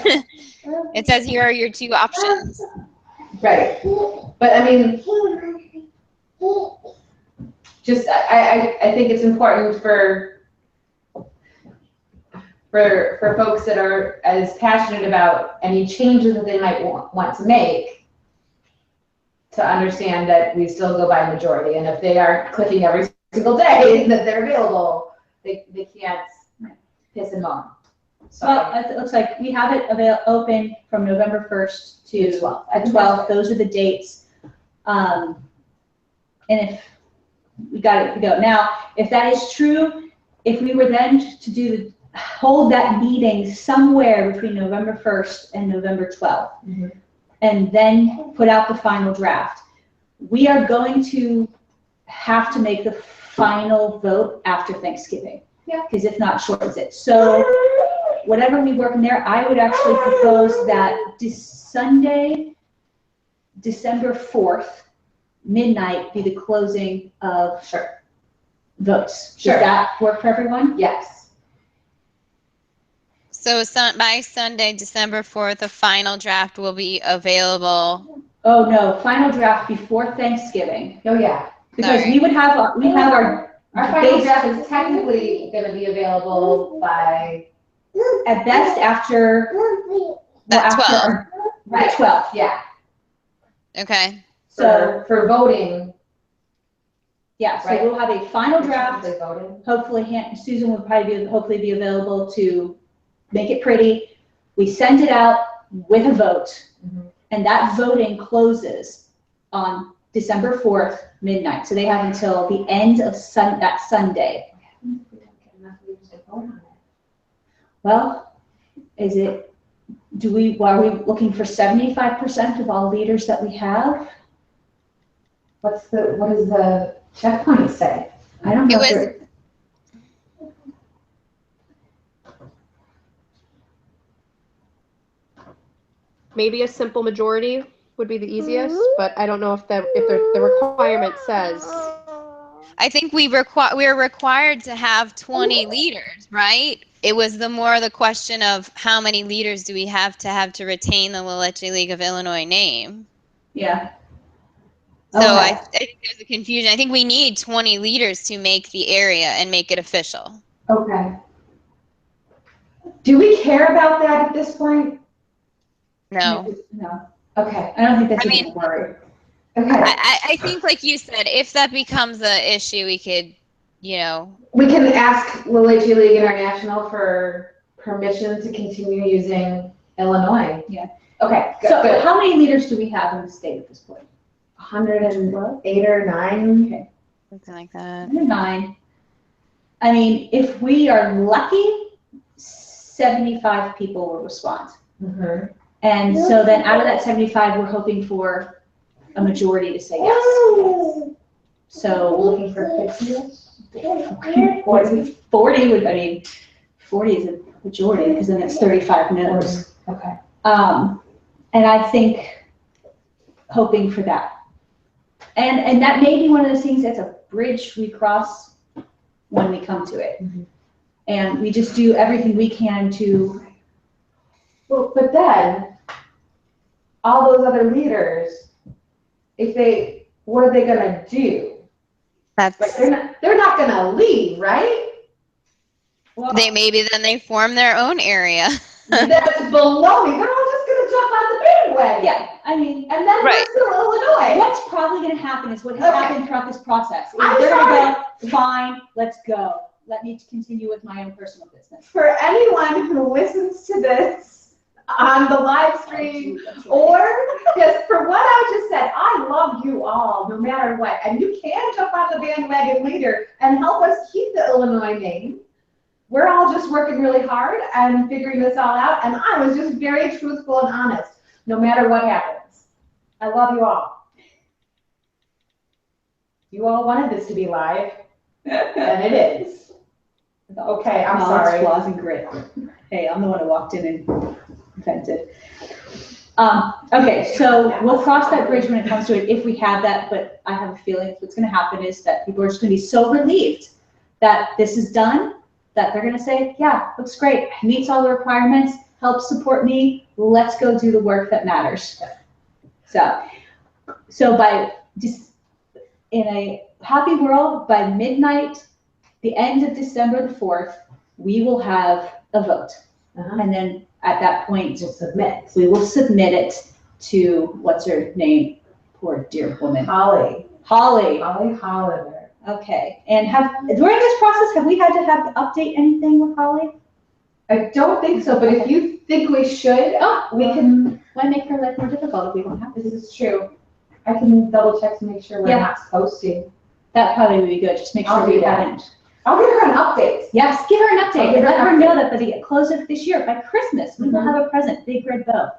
It says here are your two options. Right. But I mean, just, I think it's important for folks that are as passionate about any changes that they might want to make to understand that we still go by majority. And if they are clicking every single day that they're available, they can't piss and moan. So, Well, it looks like we have it open from November 1st to 12. Those are the dates. And if we got it to go. Now, if that is true, if we were then to hold that meeting somewhere between November 1st and November 12th, and then put out the final draft, we are going to have to make the final vote after Thanksgiving. Yeah. Because if not, shortens it. So whatever we work in there, I would actually propose that Sunday, December 4th, midnight be the closing of votes. Sure. Does that work for everyone? yes. So by Sunday, December 4th, a final draft will be available. Oh, no, final draft before Thanksgiving. Oh, yeah. Because Sorry. we would have our Our final draft is technically going to be available by, at best after, At 12. our, at 12. yeah, Okay. So, for voting. yeah, so Right. we'll have a final draft. Technically voting. Hopefully, Susan would probably hopefully be available to make it pretty. We send it out with a vote, and that voting closes on December 4th, midnight. So they have until the end of that Sunday. Well, are we looking for 75% of all leaders that we have? What does the checkpoint say? I don't know. Maybe a simple majority would be the easiest, but I don't know if the requirement says. I think we're required to have 20 leaders, right? It was the question of how many leaders do we have to retain the La Leche League of Illinois name. Yeah. So Okay. I think there's a confusion. I think we need 20 leaders to make the area and make it official. Okay. Do we care about that at this point? No. No. Okay. I don't think that's a worry. Okay. I think, like you said, if that becomes an issue, we could, We can ask La Leche League International for permission to continue using Illinois. Yeah. Okay. So Good. how many leaders do we have in the state at this point? 108 or 9. Okay. Something like that. 9. I mean, if we are lucky, 75 people will respond. Mhm. And so then out of that 75, we're hoping for a majority to say yes. So Looking for 50. 40 would, I mean, 40 is a majority because then it's 35 no's. Okay. And I think hoping for that. And that may be one of those things that's a bridge we cross when we come to it. Mhm. And we just do everything we can to. Well, but then, all those other leaders, what are they gonna do? Like, That's they're not gonna leave, right? Well, maybe then they form their own area. That's baloney. They're all just gonna jump on the bandwagon. yeah, I mean, And then Right. we're still Illinois. what's probably going to happen is what has Okay. happened throughout this process. Is I'm they're going sorry. to go, fine, let's go. Let me continue with my own personal business. For anyone who listens to this on the live stream, That's right. or just for what I just said, I love you all, no matter what. And you can jump on the bandwagon later and help us keep the Illinois name. We're all just working really hard and figuring this all out. And I was just very truthful and honest, no matter what happens. I love you all. You all wanted this to be live, and it is. Okay, I'm Knowledge, sorry. flaws, and grit. Hey, I'm the one who walked in and invented. Okay, so we'll cross that bridge when it comes to it, if we have that, but I have a feeling what's gonna happen is that people are just gonna be so relieved that this is done, that they're gonna say, yeah, looks great, meets all the requirements, helps support me, let's go do the work that matters. So by just, in a happy world, by midnight, the end of December the 4th, we will have a vote. Uh-huh. And then at that point, We'll submit. we will submit it to, what's her name? Poor dear woman. Holly. Holly. Holly Hollander. Okay. And during this process, have we had to update anything with Holly? I don't think so, but if you think we should, we can, Why make her life more difficult if we don't have to? this is true. I can double check to make sure we're Yeah. not posting. That probably would be good. Just make I'll sure do we that. haven't. I'll give her an update. Yes, give her an I'll update give and her let an her know that by the close of this year, by Christmas, we will Mhm. have a present, big red bow.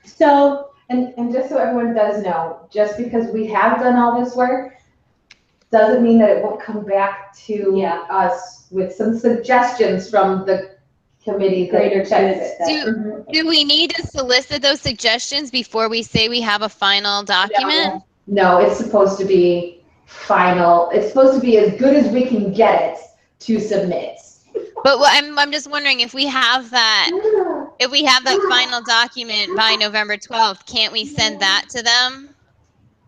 So, And just so everyone does know, just because we have done all this work, doesn't mean that it won't come back to Yeah. us with some suggestions from the committee that Greater checks it. good. Do we need to solicit those suggestions before we say we have a final document? No, it's supposed to be final. It's supposed to be as good as we can get it to submit. But I'm just wondering if we have that final document by November 12th, can't we send that to them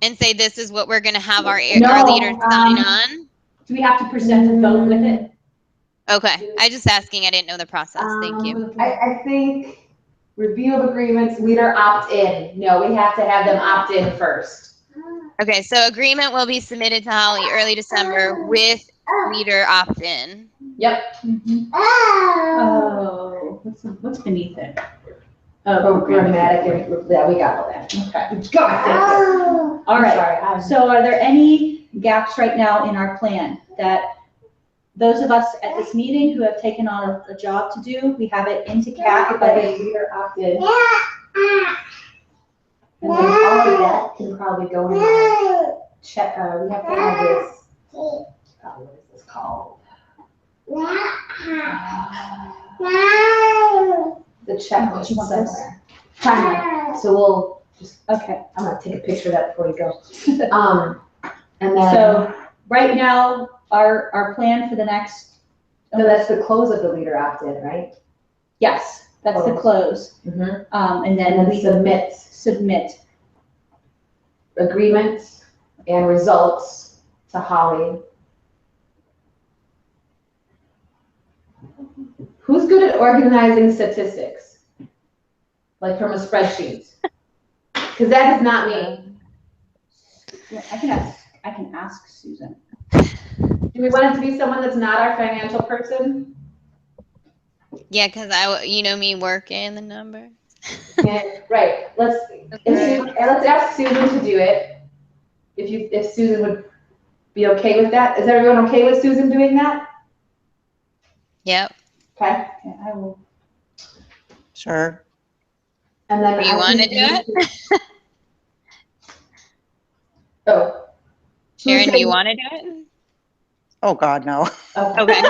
and say this is what we're going to have our leaders sign on? Do we have to present a vote with it? Okay, I just asking. I didn't know the process. Thank you. I think review of agreements, leader opt-in. No, we have to have them opt in first. Okay, so agreement will be submitted to Holly early December with leader opt-in. Yep. Oh, what's beneath it? Programmatic, yeah, we got all that. Okay. We got it. All right. Sorry. So are there any gaps right now in our plan that those of us at this meeting who have taken on a job to do, we have it into CAT by the Leader opt-in. And then all of that can probably go in our check, we have to have this, what is this called? The checklist You want this? somewhere. Timeline. So we'll just, Okay. I'm gonna take a picture of that before we go. And then, So right now, our plan for the next, so that's the close of the leader opt-in, right? yes, that's the close. Mm-hmm. And And then then we submit. agreements and results to Holly. Who's good at organizing statistics? Like from a spreadsheet? Because that is not me. Yeah, I can ask Susan. Do we want it to be someone that's not our financial person? Yeah, because you know me working the numbers. Yeah, right, let's ask Susan to do it. If Susan would be okay with that. Is everyone okay with Susan doing that? Yep. Okay. Yeah, I will. Sure. And then Do you I want to think do it? Oh. Sharon, do you Susan- want to do it? Oh, God, no. Okay.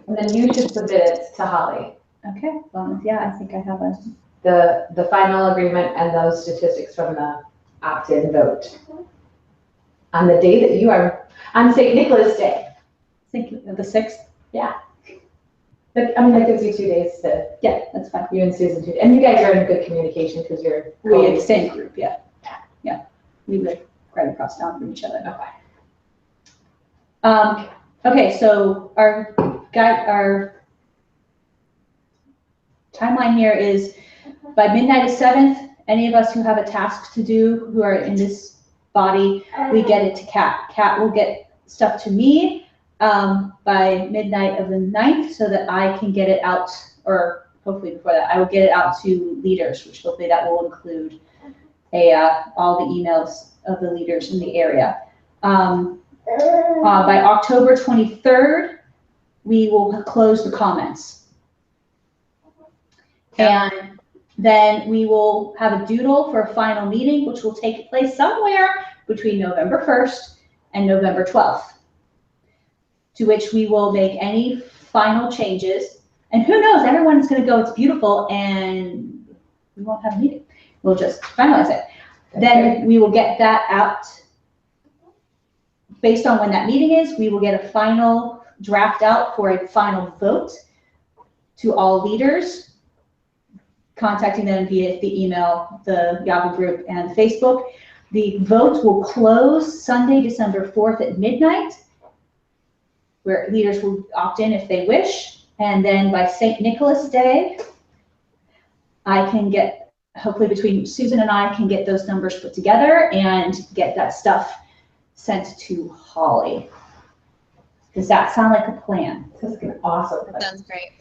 And then you should submit it to Holly, Okay, well, yeah, I think I have a, the final agreement and those statistics from the opt-in vote. On the day that you are, on St. Nicholas Day. think the 6th. But, I mean, that gives you 2 days to, Yeah, that's fine. you and Susan too. And you guys are in good communication because you're. We have the same group, yeah. Yeah, we live right across town from each other. Okay. Okay, so our timeline here is by midnight of 7th, any of us who have a task to do, who are in this body, we get it to Kat. Kat will get stuff to me by midnight of the 9th so that I can get it out, or hopefully before that, I will get it out to leaders, which hopefully that will include all the emails of the leaders in the area. By October 23rd, we will close the comments. And then we will have a doodle for a final meeting, which will take place somewhere between November 1st and November 12th, to which we will make any final changes. And who knows, everyone's going to go, it's beautiful, and we won't have a meeting. We'll just finalize it. Then we will get that out. Based on when that meeting is, we will get a final draft out for a final vote to all leaders, contacting them via the email, the Yahoo group, and Facebook. The vote will close Sunday, December 4th at midnight, where leaders will opt in if they wish. And then by St. Nicholas Day, I can get, hopefully between Susan and I can get those numbers put together and get that stuff sent to Holly. Does that sound like a plan? This is awesome. That sounds great.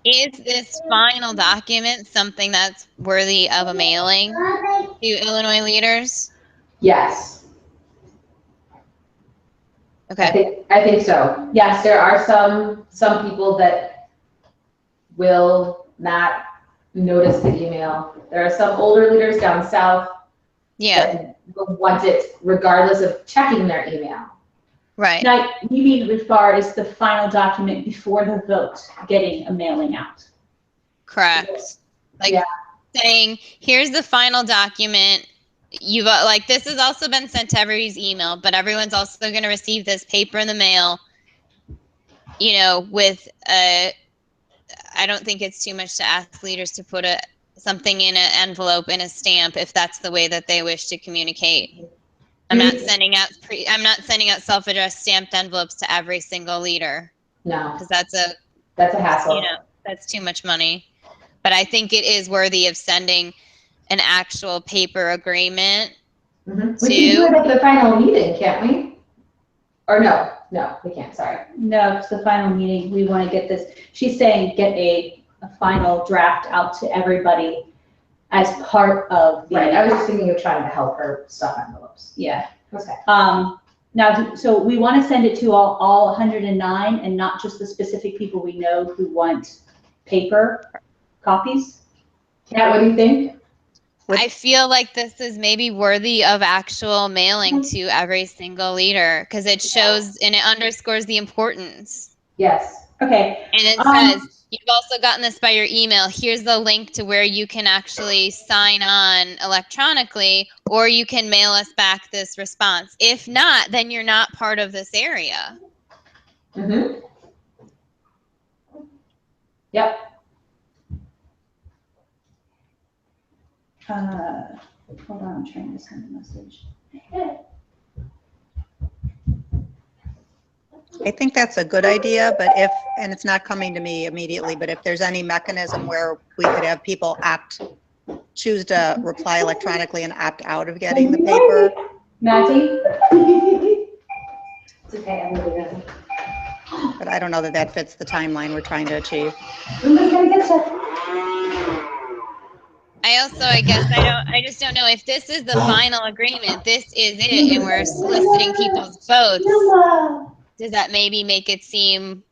Is this final document something that's worthy of a mailing to Illinois leaders? Yes. Okay. I think so. Yes, there are some people that will not notice the email. There are some older leaders down south Yeah. that will want it regardless of checking their email. Right. Now, you mean as far as the final document before the vote, getting a mailing out? Correct. Like Yeah. saying, here's the final document. You've like, this has also been sent to everybody's email, but everyone's also going to receive this paper in the mail, you know, with I don't think it's too much to ask leaders to put something in an envelope and a stamp if that's the way that they wish to communicate. I'm not sending out self-addressed stamped envelopes to every single leader. No, because that's a hassle. You know, that's too much money. But I think it is worthy of sending an actual paper agreement. We can do it at the final meeting, can't we? Or no, we can't, sorry. No, it's the final meeting. We want to get this. She's saying get a final draft out to everybody as part of the. Right, I was just thinking of trying to help her stuff envelopes. Yeah. Okay. Now, so we want to send it to all 109 and not just the specific people we know who want paper copies. Kat, what do you think? I feel like this is maybe worthy of actual mailing to every single leader because it shows and it underscores the importance. Yes. Okay. And it says, you've also gotten this by your email. Here's the link to where you can actually sign on electronically, or you can mail us back this response. If not, then you're not part of this area. Mm-hmm. Yep. Hold on, I'm trying to send a message. I think that's a good idea, but and it's not coming to me immediately, but if there's any mechanism where we could have people choose to reply electronically and opt out of getting the paper. Matty? It's okay, I'm really good. But I don't know that that fits the timeline we're trying to achieve. Who's gonna get stuff? I guess I just don't know if this is the final agreement, this is it, and we're soliciting people's votes. Does that maybe make it seem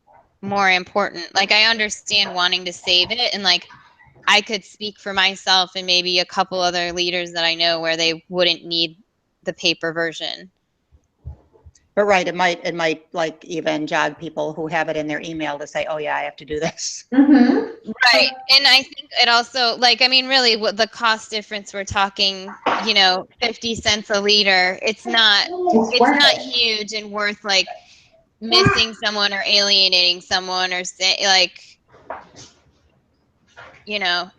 more important? Like, I understand wanting to save it, and like, I could speak for myself and maybe a couple other leaders that I know where they wouldn't need the paper version. But right, it might like even jog people who have it in their email to say, oh yeah, I have to do this. Mm-hmm. Right. And I think it also, like, I mean, really, what the cost difference we're talking, 50 cents a liter, it's not huge and worth like missing someone or alienating someone or say like,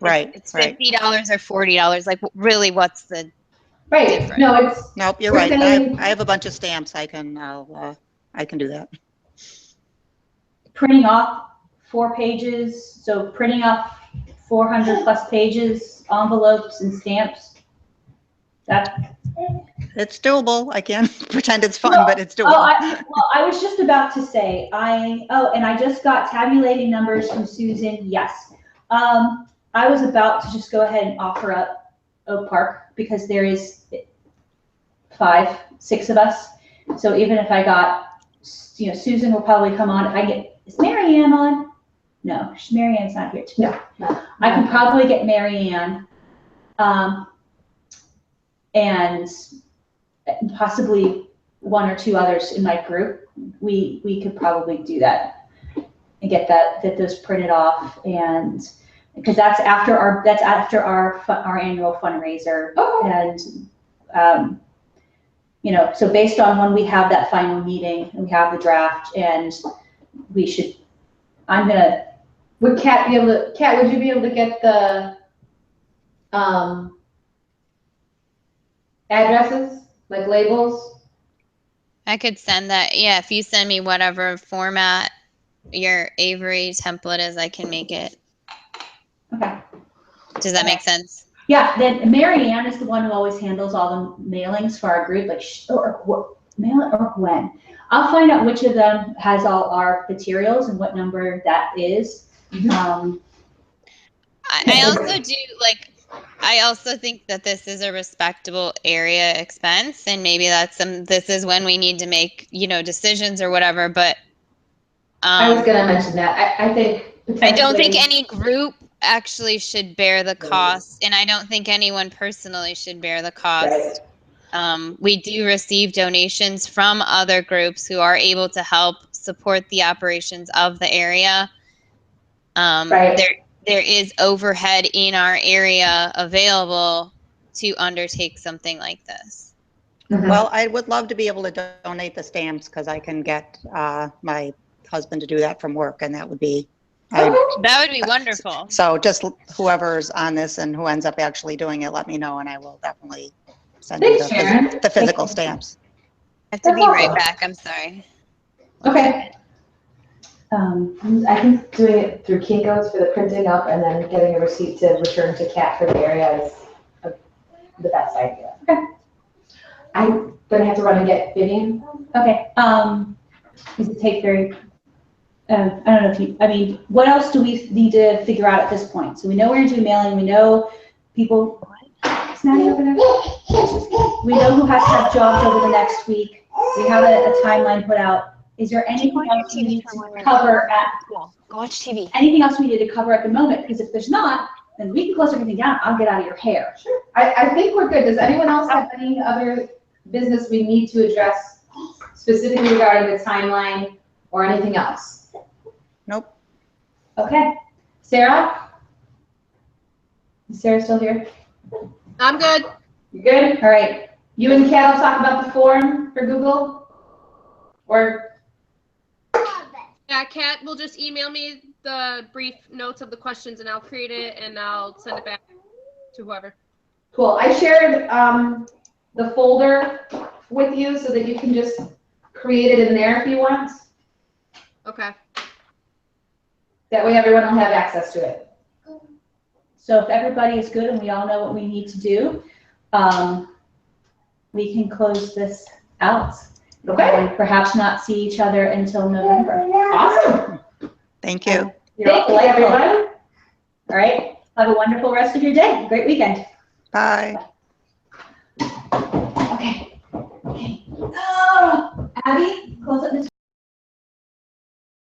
Right, it's right. $50 or $40. Like, really, what's the Right. difference? No, it's Nope, you're We're right. saying- I have a bunch of stamps. I can do that. Printing off 4 pages, so printing off 400 plus pages, envelopes and stamps. It's doable. I can't pretend it's fun, but it's doable. I was just about to say, and I just got tabulating numbers from Susan, yes. I was about to just go ahead and offer up Oak Park because there is 5, 6 of us. So even if I got, Susan will probably come on. Is Mary Ann on? No, Mary Ann's not here today. No. I can probably get Mary Ann, and possibly 1 or 2 others in my group. We could probably do that and get those printed off, and because that's after our annual fundraiser. Okay. And so based on when we have that final meeting and we have the draft, and Would Kat would you be able to get the addresses, like labels? I could send that. Yeah, if you send me whatever format your Avery template is, I can make it. Okay. Does that make sense? Yeah, then Mary Ann is the one who always handles all the mailings for our group, like mail it or Gwen. I'll find out which of them has all our materials and what number that is. I also do I also think that this is a respectable area expense, and maybe this is when we need to make, decisions or whatever, but I was gonna mention that. I think I don't think potentially- any group actually should bear the cost, and I don't think anyone personally should bear the cost. We do receive donations from other groups who are able to help support the operations of the area. There is overhead in our area available to undertake something like this. Mhm. Well, I would love to be able to donate the stamps because I can get my husband to do that from work, and that would be. That would be wonderful. So just whoever's on this and who ends up actually doing it, let me know, and I will definitely send you the physical stamps. I have to be right back. I'm sorry. Okay. I think doing it through Kinko's for the printing up and then getting a receipt to return to Kat for the area is the best idea. Okay. I'm gonna have to run and get Vivian. Okay. Does it take very? I don't know what else do we need to figure out at this point? So we know we're gonna do mailing. We know people. Is Maddie over there? We know who has to have jobs over the next week. We have a timeline put out. Is there anything else we need to cover at? Go watch TV. Anything else we need to cover at the moment? Because if there's not, then we can close everything down. I'll get out of your hair. Sure. I think we're good. Does anyone else have any other business we need to address specifically regarding the timeline or anything else? Nope. Okay. Sarah? Is Sarah still here? I'm good. You good? All right. You and Kat will talk about the form for Google? Or? Yeah, Kat will just email me the brief notes of the questions and I'll create it and I'll send it back to whoever. Cool. I shared the folder with you so that you can just create it in there if you want. Okay. That way everyone will have access to it. So if everybody is good and we all know what we need to do, we can close this out. Okay, and perhaps not see each other until November. awesome. Thank you. Thank you, everyone. All right. Have a wonderful rest of your day. Great weekend. Bye. Okay. Okay. Oh, Abby, close up this.